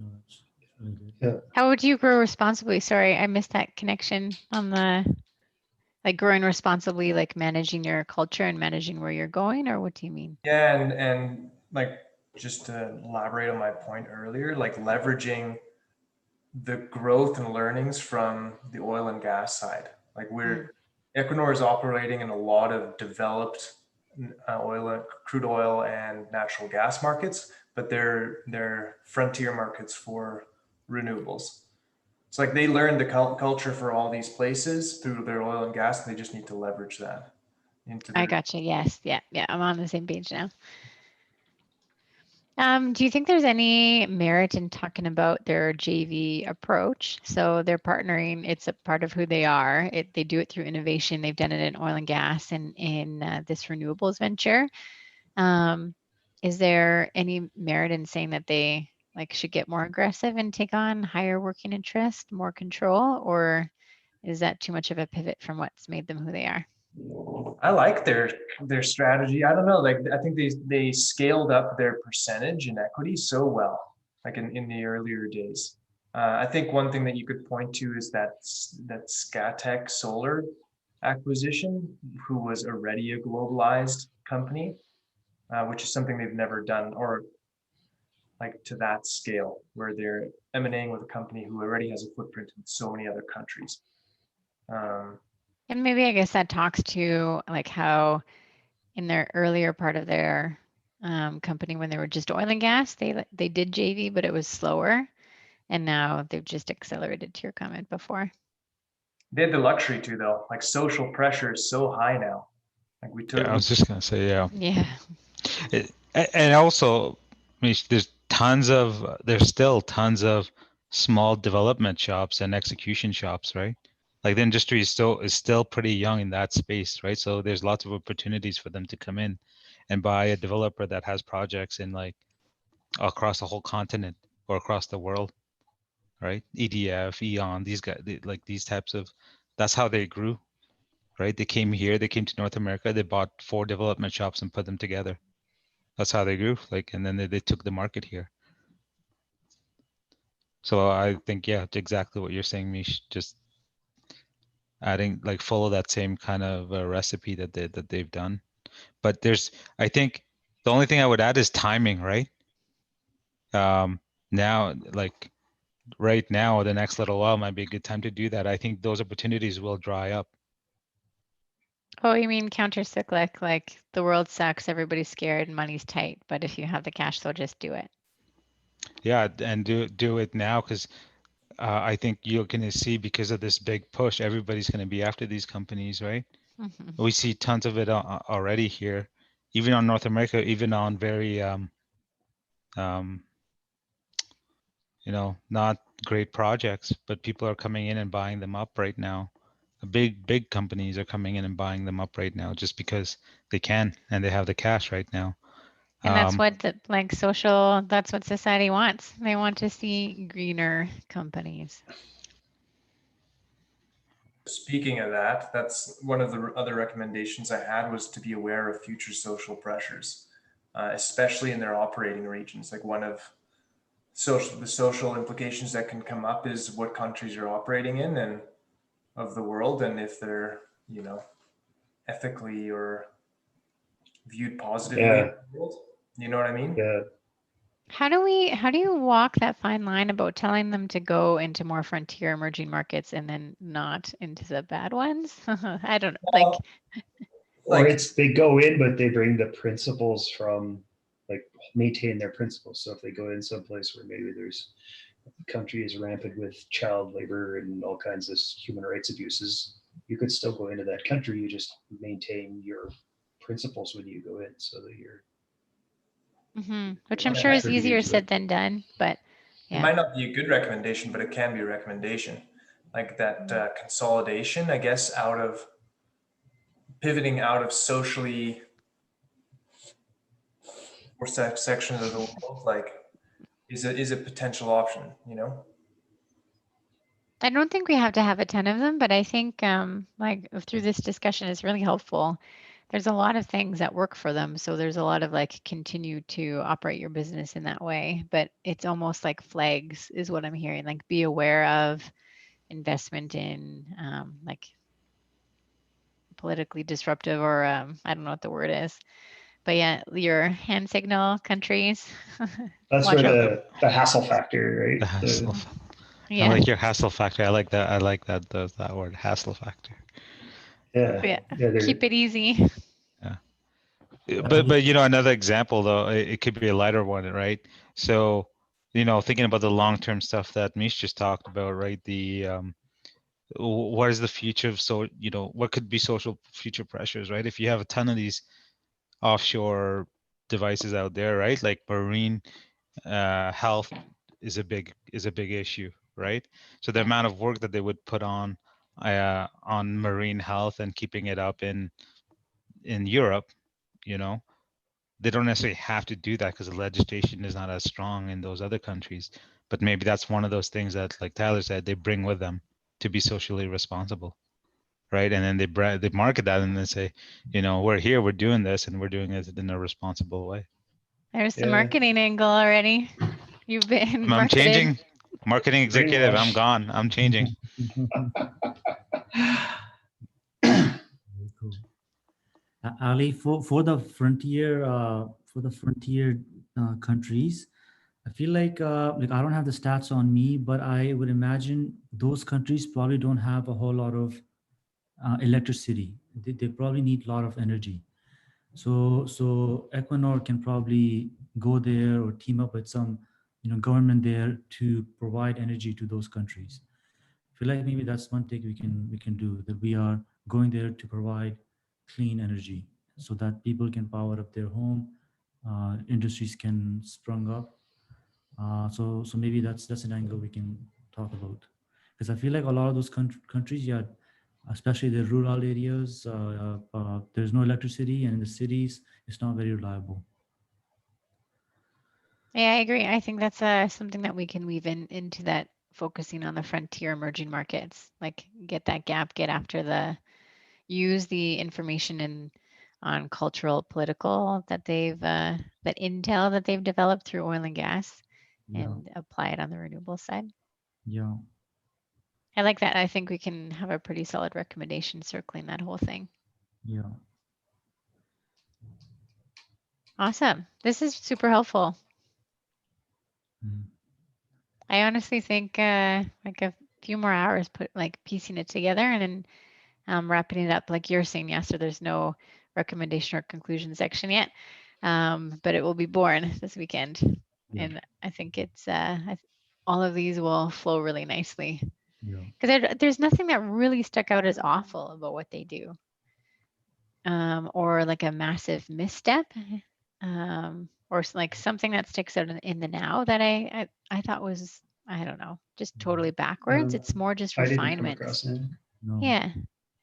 No, that's really good. Yeah. How would you grow responsibly? Sorry, I missed that connection on the like growing responsibly, like managing your culture and managing where you're going, or what do you mean? Yeah, and like just to elaborate on my point earlier, like leveraging the growth and learnings from the oil and gas side. Like Equinor is operating in a lot of developed crude oil and natural gas markets, but they're frontier markets for renewables. It's like they learned the culture for all these places through their oil and gas, and they just need to leverage that into I their. gotcha. Yes. Yeah. Yeah. I'm on the same page now. Do you think there's any merit in talking about their JV approach? So they're partnering, it's a part of who they are. They do it through innovation. They've done it in oil and gas and in this renewables venture. Is there any merit in saying that they like should get more aggressive and take on higher working interest, more control, or is that too much of a pivot from what's made them who they are? I like their strategy. I don't know. Like I think they scaled up their percentage in equity so well, like in the earlier days. I think one thing that you could point to is that Scatec Solar acquisition, who was already a globalized company, which is something they've never done, or like to that scale, where they're emanating with a company who already has a footprint in so many other countries. And maybe I guess that talks to like how in their earlier part of their company when they were just oil and gas, they did JV, but it was slower. And now they've just accelerated to your comment before. They had the luxury to, though. Like social pressure is so high now. Like we took. Yeah, I was just gonna say, yeah. Yeah. And also, I mean, there's still tons of small development shops and execution shops, right? Like the industry is still pretty young in that space, right? So there's lots of opportunities for them to come in and buy a developer that has projects in like across the whole continent or across the world, right? EDF, Eon, these guys, like these types of, that's how they grew, right? They came here, they came to North America, they bought 4 development shops and put them together. That's how they grew. Like, and then they took the market here. So I think, yeah, it's exactly what you're saying, Mish. Just adding, like, follow that same kind of recipe that they've done. But I think the only thing I would add is timing, right? Now, like right now, the next little while might be a good time to do that. I think those opportunities will dry up. Oh, you mean counter-cyclic, like the world sucks, everybody's scared, and money's tight, but if you have the cash flow, just do it. Yeah, and do it now, because I think you're going to see, because of this big push, everybody's going to be after these companies, right? Mm-hmm. We see tons of it already here, even on North America, even on very, not great projects, but people are coming in and buying them up right now. The big companies are coming in and buying them up right now just because they can and they have the cash right now. And that's what that's what society wants. They want to see greener companies. Speaking of that, that's one of the other recommendations I had, was to be aware of future social pressures, especially in their operating regions. Like, one of the social implications that can come up is what countries you're operating in and of the world, and if they're, ethically or viewed positively in Yeah, the world. You know what I mean? yeah. How do you walk that fine line about telling them to go into more frontier emerging markets and then not into the bad ones? I don't know. Like, Or Like, it's they go in, but they bring the principles from, like, maintain their principles. So if they go in someplace where maybe the country is rampant with child labor and all kinds of human rights abuses, you could still go into that country. You just maintain your principles when you go in, so that you're which you're I'm not sure is contributing easier to said it. than done, but it yeah. might not be a good recommendation, but it can be a recommendation. Like that consolidation, I guess, pivoting out of socially poor sections of the world, like, is a potential option. I don't think we have to have a ton of them, but I think like through this discussion is really helpful. There's a lot of things that work for them. So there's a lot of like continue to operate your business in that way, but it's almost like flags is what I'm hearing. Like be aware of investment in like politically disruptive or I don't know what the word is. But yeah, your hand signal countries. That's Watch where out. the hassle factor, The right? hassle. I Yeah. like your hassle factor. I like that. I like that word, hassle factor. Yeah. Yeah, Keep it easy. Yeah. uh, But another example though, it could be a lighter one, right? So, thinking about the long-term stuff that Mish just talked about, right? The what is the future of, so what could be social future pressures, right? If you have a ton of these offshore devices out there, right? Like marine health is a big issue, right? So the Yeah. amount of work that they would put on marine health and keeping it up in Europe, you know, they don't necessarily have to do that because the legislation is not as strong in those other countries. But maybe that's one of those things that, like Tyler said, they bring with them to be socially responsible, right? And then they market that and they say, we're here, we're doing this, and we're doing it in a responsible way. There's the yeah, marketing angle already. You've been I'm marketed. changing. Marketing executive, I'm brainwash. gone. I'm changing. Very cool. Ali, for the frontier countries, I feel like I don't have the stats on me, but I would imagine those countries probably don't have a whole lot of electricity. They probably need a lot of energy. So Equinor can probably go there or team up with some government there to provide energy to those countries. I feel like maybe that's one thing we can do, that we are going there to provide clean energy so that people can power up their home, industries can sprung up. So maybe that's an angle we can talk about, because I feel like a lot of those countries, yeah, especially the rural areas, there's no electricity, and in the cities, it's not very reliable. Yeah, I agree. I think that's something that we can weave into that, focusing on the frontier emerging markets. Like get that gap, get after the use the information on cultural, political that that intel that they've developed through oil and gas Yeah. and apply it on the renewable side. Yeah. I like that. I think we can have a pretty solid recommendation circling that whole thing. Yeah. Awesome. This is super helpful. Mm. I honestly think like a few more hours put like piecing it together and then wrapping it up. Like you're saying, yes, so there's no recommendation or conclusion section yet, but it will be born this weekend. Yeah. And I think it's all of these will flow really nicely Yeah. because there's nothing that really stuck out as awful about what they do, or like a massive misstep, or like something that sticks out in the now that I thought was, I don't know, just totally backwards. It's more just I didn't come refinements. across it. No. Yeah.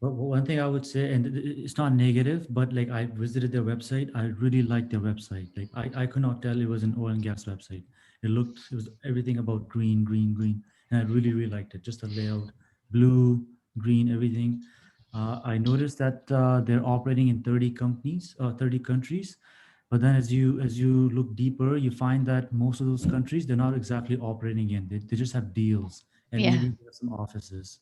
But one thing I would say, and it's not negative, but like I visited their website, I really liked their website. Like I could not tell it was an oil and gas website. It was everything about green, green, green. And I really, really liked it. Just the layout, blue, green, everything. I noticed that they're operating in 30 companies, 30 countries. But then as you look deeper, you find that most of those countries, they're not exactly operating in. They just have deals and Yeah. maybe some offices.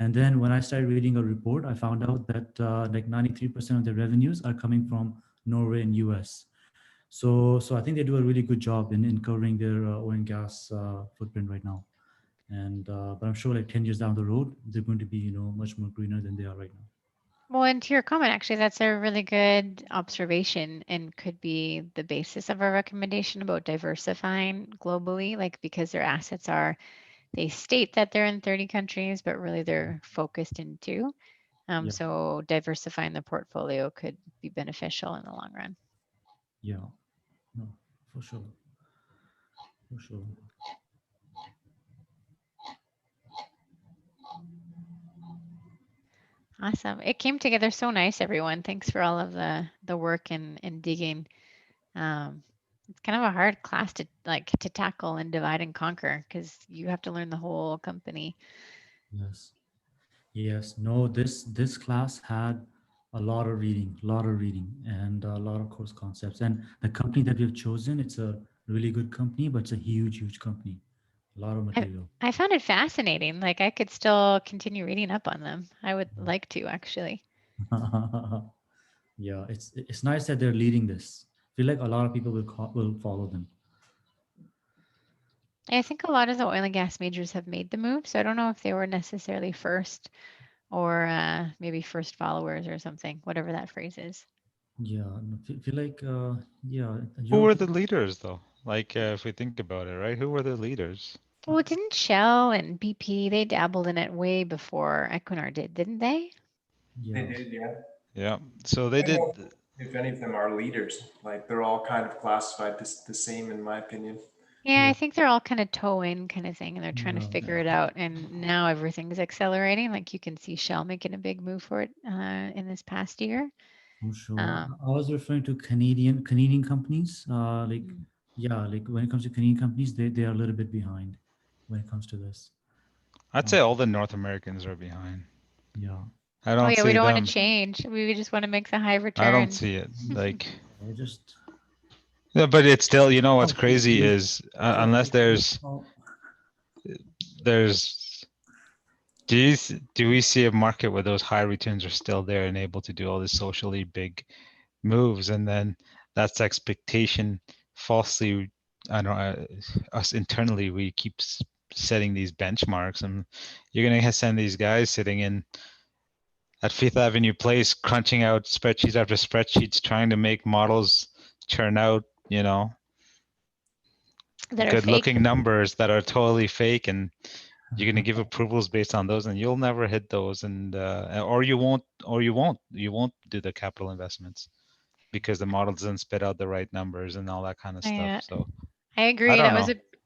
And then when I started reading a report, I found out that like 93% of their revenues are coming from Norway and US. So I think they do a really good job in covering their oil and gas footprint right now. And but I'm sure like 10 years down the road, they're going to be, much more greener than they are right now. Well, and to your comment, actually, that's a really good observation and could be the basis of our recommendation about diversifying globally, like because their assets are, they state that they're in 30 countries, but really they're focused in two. Yeah, So diversifying the portfolio could be beneficial in the long run. yeah, no, for sure, for sure. Awesome. It came together so nice, everyone. Thanks for all of the work and digging. Um, it's kind of a hard class to tackle and divide and conquer because you have to learn the whole company. Yes, yes. No, this class had a lot of reading, and a lot of course concepts. And the company that we've chosen, it's a really good company, but it's a huge, huge company. A lot of I, material. I found it fascinating. Like I could still continue reading up on them. I would like to actually. Yeah, it's nice that they're leading this. I feel like a lot of people will follow them. I think a lot of the oil and gas majors have made the move, so I don't know if they were necessarily first or maybe first followers or something, whatever that phrase is. Yeah, no, feel like yeah, Who were Europe. the leaders though? Like if we think about it, right? Who were the leaders? Well, didn't Shell and BP, they dabbled in it way before Equinor did, didn't they? They Yeah, did, yeah. Yeah. So they I don't did. know if any of them are leaders. Like they're all kind of classified the same, in my opinion. Yeah, yeah, I think they're all kind of toe in kind of thing, and they're trying to yeah, figure it out. And now everything's accelerating. Like you can see Shell making a big move for it in this past year. for sure. Um, I was referring to Canadian companies. Like mm. yeah, like when it comes to Canadian companies, they are a little bit behind when it comes to this. I'd Uh, say all the North Americans are behind. yeah, I Oh don't yeah, we see don't want to them. change. We just want to make the high I don't returns. see it. Like, I just yeah, but it's still, what's oh, it's crazy good. is unless Oh, there's do we see a market where those high returns are still there and able to do all these socially big moves, and then that's the expectation falsely. I don't know, us internally we keep setting these benchmarks, and you're gonna send these guys sitting in at Fifth Avenue Place crunching out spreadsheets after spreadsheets trying to make models churn out That are good fake. looking numbers that are totally fake, and you're going to give approvals based on those, and you'll never hit those, and or you won't do the capital investments because the model doesn't spit out the right numbers and all that kind of stuff. I So I I agree. don't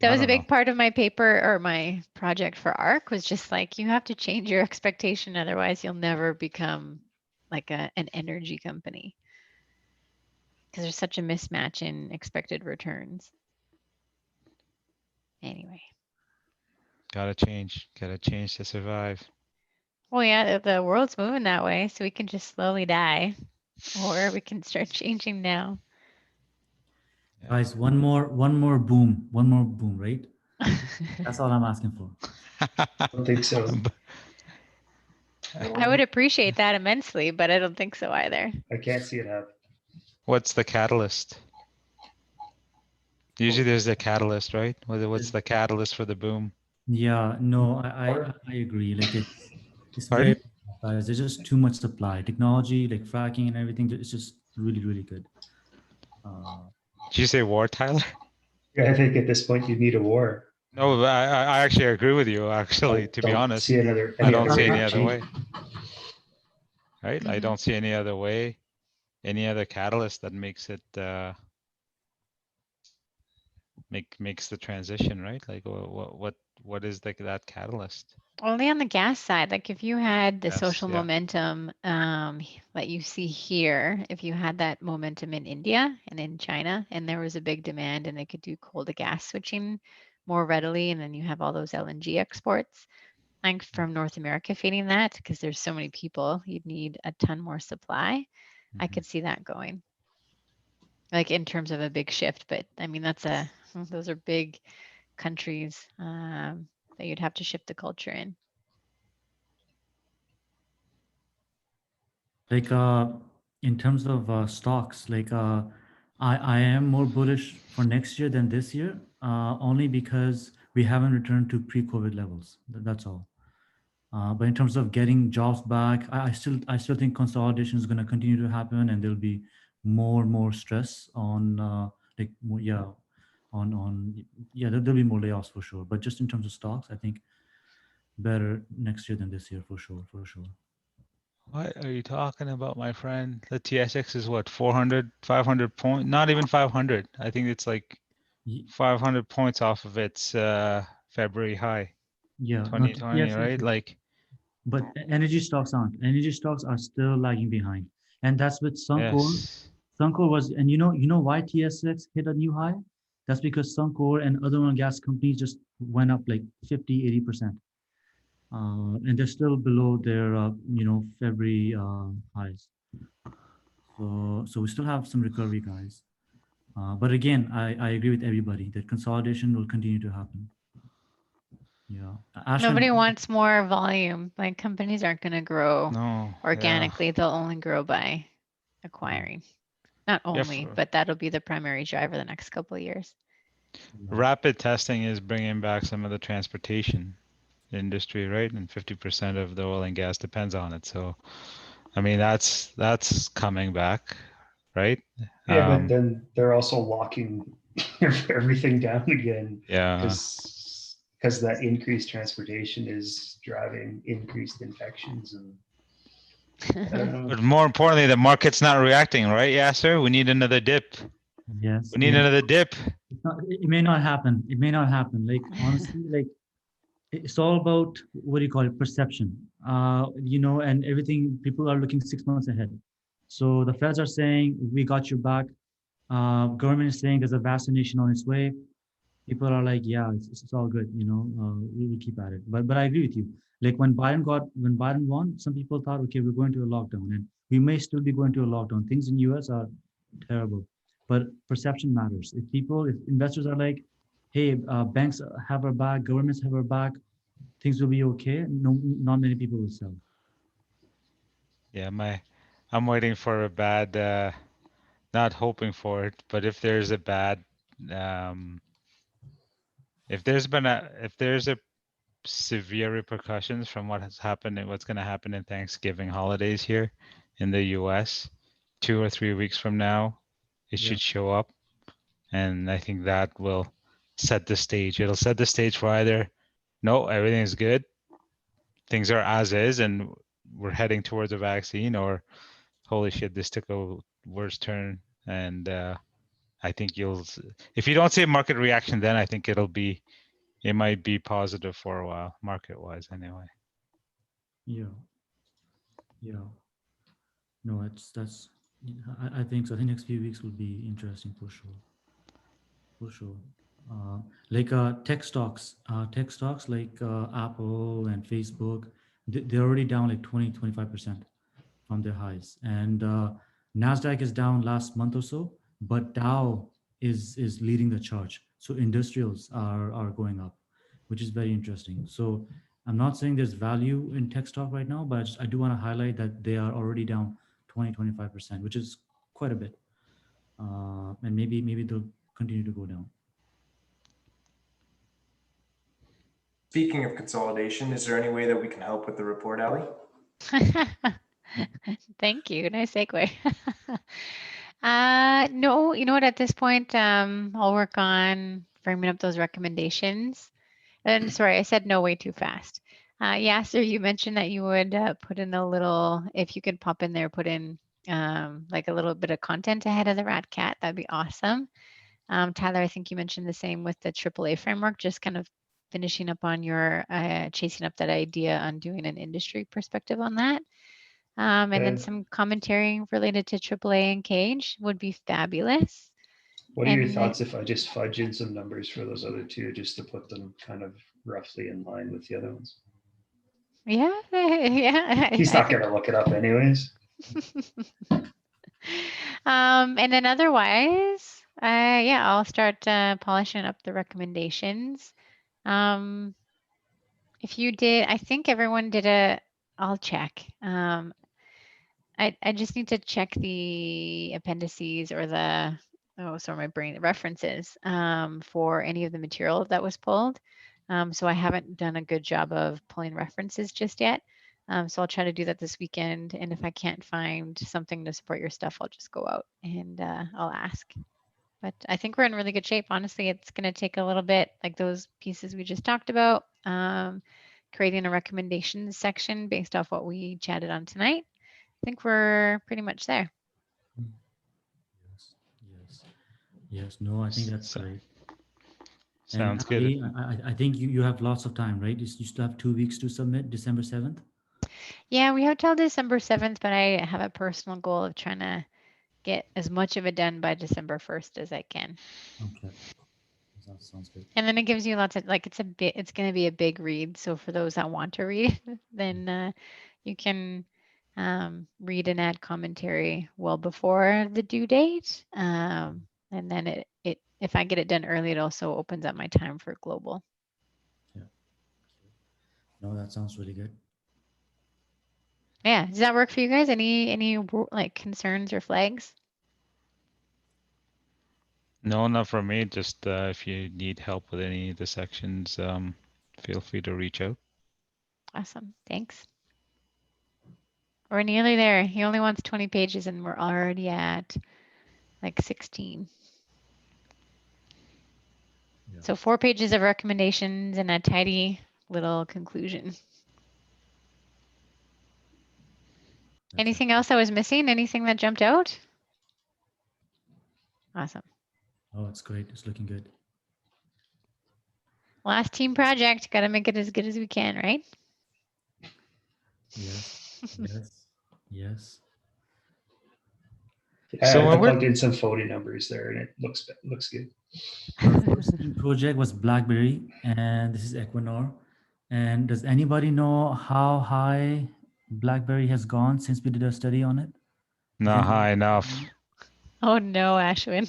That was know. a big part of my paper or my project for ARC was just like you have to change your expectation, otherwise you'll never become like an energy company because there's such a mismatch in expected returns. Anyway, Gotta change to survive. Well, yeah, the world's moving that way, so we can just slowly die, or we can start changing now. Yeah. Guys, one more boom, right? That's all I'm asking for. I don't think so. I would appreciate that immensely, but I don't think so either. I can't see it happen. What's the catalyst? Usually there's a catalyst, right? What's the catalyst for the boom? Yeah, no, I agree. Like it's very, Pardon? guys, there's just too much supply. Technology, like fracking and everything, it's just really, really good. Did you say war, Tyler? I think at this point you need a war. No, I actually agree with you. Actually, I to be don't honest, see any I don't other see way any to other change. way. Right? I don't see any other way, any other catalyst that makes it makes the transition, right? Like what is that catalyst? Only on the gas side, like if you had the Yes, social yeah. momentum that you see here, if you had that momentum in India and in China, and there was a big demand and they could do coal to gas switching more readily, and then you have all those LNG exports, like from North America feeding that, because there's so many people, you'd need a ton more supply. I Mhm. could see that going, like in terms of a big shift. But I mean, those are big countries that you'd have to shift the culture in. Like in terms of stocks, like I am more bullish for next year than this year, only because we haven't returned to pre-COVID levels. That's all. But in terms of getting jobs back, I still think consolidation is going to continue to happen, and there'll be more stress on like yeah on yeah there'll be more layoffs for sure. But just in terms of stocks, I think better next year than this year for sure, for sure. What are you talking about, my friend? The TSX is what, 400, 500 point? Not even 500. I think it's like Ye- 500 points off of its February high, Yeah, not 2020, yes, yes, right? yes. Like, But energy stocks aren't. Energy stocks are still lagging behind, and that's with Suncor. yes. Suncor was, and you know why TSX hit a new high? That's because Suncor and other oil and gas companies just went up like 50, 80%. And they're still below their, February highs. So we still have some recovery, guys. But again, I agree with everybody that consolidation will continue to happen. Yeah. Ashwin, Nobody wants more volume. Like companies aren't going to grow No, yeah. organically. They'll only grow by acquiring. Not Yeah, only, but that'll be the primary driver the next couple of years. rapid testing is bringing back some of the transportation industry, right? And 50% of the oil and gas depends on it. So, I mean, that's coming back, right? Yeah, but then they're also locking everything down again Yeah. because that increased transportation is driving increased infections and I don't know. But more importantly, the market's not reacting, right? Yeah, sir. We need another dip. yes, We need yes. another dip. It may not happen. It may not happen. Like honestly, like it's all about what do you call it, perception. And everything. People are looking 6 months ahead. So the feds are saying we got your back. Government is saying there's a vaccination on its way. People are like, yeah, it's all good. We keep at it. But I agree with you. Like when Biden won, some people thought, okay, we're going to a lockdown, and we may still be going to a lockdown. Things in US are terrible, but perception matters. If investors are like, hey, banks have our back, governments have our back, things will be okay. No, not many people will sell. Yeah, I'm waiting for a bad, not hoping for it, but if there's a bad, um, if there's a severe repercussions from what has happened and what's going to happen in Thanksgiving holidays here in the US, 2 or 3 weeks from now, it Yeah, should show up. And I think that will set the stage. It'll set the stage for either, no, everything is good, things are as is, and we're heading towards a vaccine, or holy shit, this took a worse turn. And I think if you don't see a market reaction, then I think it might be positive for a while, market wise anyway. yeah, yeah. No, that's. I think so. I think next few weeks will be interesting for sure. For sure. Like tech stocks like Apple and Facebook, They're already down like 20-25% from their highs. And Nasdaq is down last month or so, but Dow is leading the charge. So industrials are going up, which is very interesting. So I'm not saying there's value in tech stock right now, but I do want to highlight that they are already down 20-25%, which is quite a bit. And maybe they'll continue to go down. Speaking of consolidation, is there any way that we can help with the report, Ali? Thank you. Nice segue. No, you know what? At this point, I'll work on framing up those recommendations. And sorry, I said no way too fast. Yasser, you mentioned that you would put in a little, if you could pop in there, put in like a little bit of content ahead of the rat cat. That'd be awesome. Tyler, I think you mentioned the same with the AAA framework, just kind of finishing up on your chasing up that idea on doing an industry perspective on that. And then some commentary related to AAA and Cage would be fabulous. What are your And thoughts if I just fudge in some numbers for those other two, just to put them kind of roughly in line with the other ones? Yeah, yeah. He's not going to look it up anyways. And then otherwise, yeah, I'll start polishing up the recommendations. If you did, I think everyone did I'll check. I just need to check the appendices or the, sorry, my brain, references for any of the material that was pulled. So I haven't done a good job of pulling references just yet. So I'll try to do that this weekend. And if I can't find something to support your stuff, I'll just go out and I'll ask. But I think we're in really good shape. Honestly, it's going to take a little bit, like those pieces we just talked about, creating a recommendations section based off what we chatted on tonight. I think we're pretty much there. Yes. No, I think that's great. Sounds And Ali, good. I think you have lots of time, right? You still have 2 weeks to submit, December 7th. Yeah, we have till December 7th, but I have a personal goal of trying to get as much of it done by December 1st as I can. Okay. That sounds good. And then it gives you lots of, like, it's going to be a big read. So for those that want to read, then you can read and add commentary well before the due date. And then if I get it done early, it also opens up my time for global. Yeah. No, that sounds really good. Yeah. Does that work for you guys? Any like concerns or flags? No, not for me. Just if you need help with any of the sections, feel free to reach out. Awesome. Thanks. We're nearly there. He only wants 20 pages and we're already at like 16. Yeah. So 4 pages of recommendations and a tidy little conclusion. Anything else I was missing? Anything that jumped out? Awesome. Oh, it's great. It's looking good. Last team project. Got to make it as good as we can, right? Yes. Yes. Yeah, So I when we're plugged in some Fody numbers there, and it looks good. Our first team project was BlackBerry, and this is Equinor. And does anybody know how high BlackBerry has gone since we did a study on it? not high enough. Oh no, Ashwin.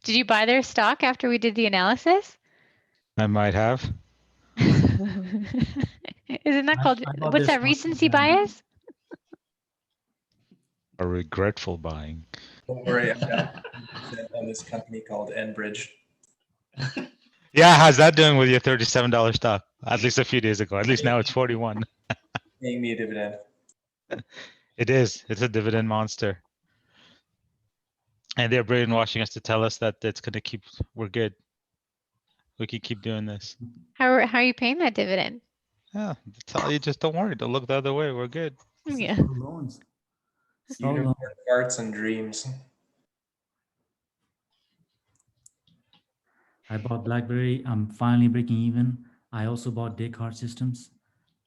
Did you buy their stock after we did the analysis? I might have. Isn't that called, I bought what's their that, stock recency from them. bias? A regretful buying. Don't worry, I've got on this company called Enbridge. Yeah, how's that doing with your $37 stock? At least a few days ago. At least now it's 41. Paying me a dividend. It is. It's a dividend monster. And they're brainwashing us to tell us that it's going to keep, we're good. We can keep doing this. How are you paying that dividend? Yeah, tell you just don't worry. Don't look the other way. We're good. Yeah. All loans. It's all loans. Unicorn farts and dreams. I bought BlackBerry. I'm finally breaking even. I also bought Descartes Systems.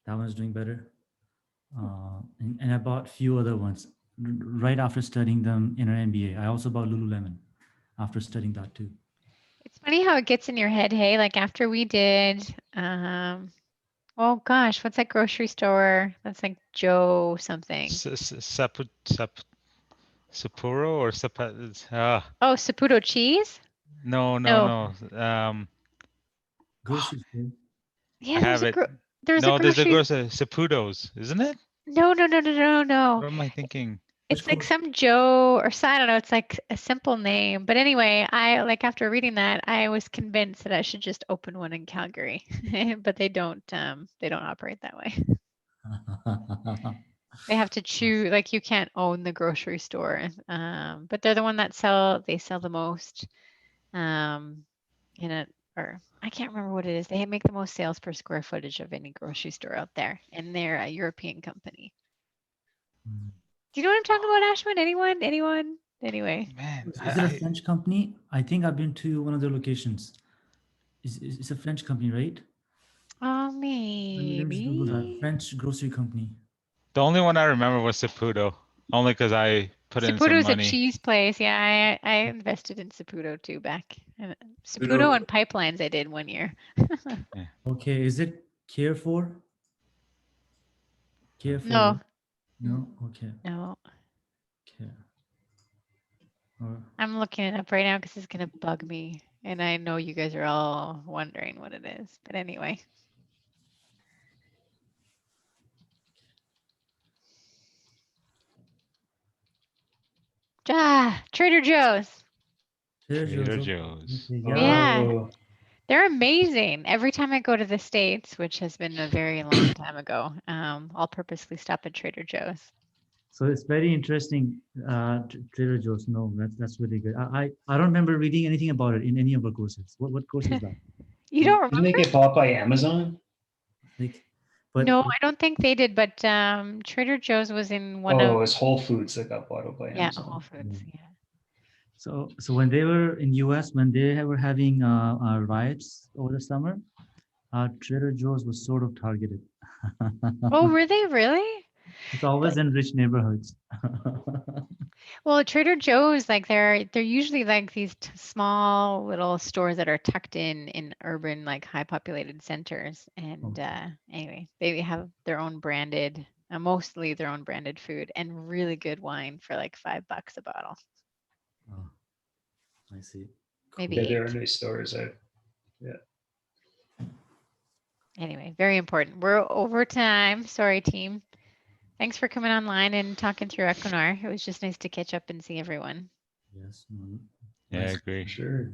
That one's doing better. And I bought a few other ones right after studying them in our MBA. I also bought Lululemon after studying that too. It's funny how it gets in your head, hey? Like after we did Oh gosh, what's that grocery store? That's like Joe something. Sapporo or Oh, Saputo cheese? no, No. Grocery store. I Yeah, have it. there's a No, there's a grocery. grocery Saputo's, isn't it? No. What am I thinking? Which It's like grocery? some Joe or I don't know. It's like a simple name. But anyway, I like after reading that, I was convinced that I should just open one in Calgary. But they don't operate that way. They have to choose, like you can't own the grocery store. But they're the one that they sell the most in it, or I can't remember what it is. They make the most sales per square footage of any grocery store out there, and they're a European company. Mm. Do you know what I'm talking about, Ashwin? Anyone? Anyway. Man, Is it a French company? I think I've been to one of their locations. It's a French company, right? Oh, Let me just Google that. maybe. French grocery company. the only one I remember was Saputo, only because I put in some Saputo's a money. cheese place. Yeah, I invested in Saputo too back. Saputo Saputo. and pipelines I did one year. Okay, is it Carrefour? Carrefour, No, right? No? Okay. no. Okay. Or I'm looking it up right now because it's gonna bug me, and I know you guys are all wondering what it is. But anyway. Trader Joe's. Trader Trader Joe's. Joe's. Okay, yeah. Yeah. Oh, They're amazing. Every time I go to the States, which has been a very long time ago, I'll purposely stop at Trader Joe's. So it's very interesting. Trader Joe's. No, that's really good. I don't remember reading anything about it in any of our courses. What course is that? You don't didn't they remember? get bought by Amazon? Like, but No, I don't think they did, but Trader Joe's was in one Oh, it of, was Whole Foods that got bought out by yeah, Whole Amazon. Foods. Yeah. so when they were in US, when they were having riots over the summer, Trader Joe's was sort of targeted. Oh, were they really? It's always in rich neighborhoods. Well, Trader Joe's, like they're usually like these small little stores that are tucked in urban, like high populated centers. And anyway, they have their own branded, mostly their own branded food and really good wine for like $5 a bottle, Oh, I see. maybe Yeah, there are 8. nice stores. Anyway, very important. We're over time. Sorry, team. Thanks for coming online and talking through Equinor. It was just nice to catch up and see everyone. Yes. Yeah, I Nice. agree. Sure.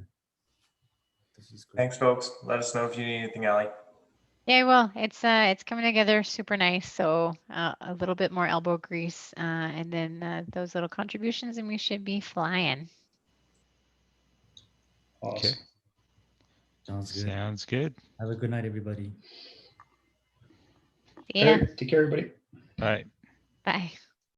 This is great. Thanks, folks. Let us know if you need anything, Ali. Yeah, well, it's coming together super nice. So a little bit more elbow grease, and then those little contributions, and we should be flying. Awesome. Okay. Sounds good. Sounds good. Have a good night, everybody. Yeah. All right, take care, everybody. Bye. Bye.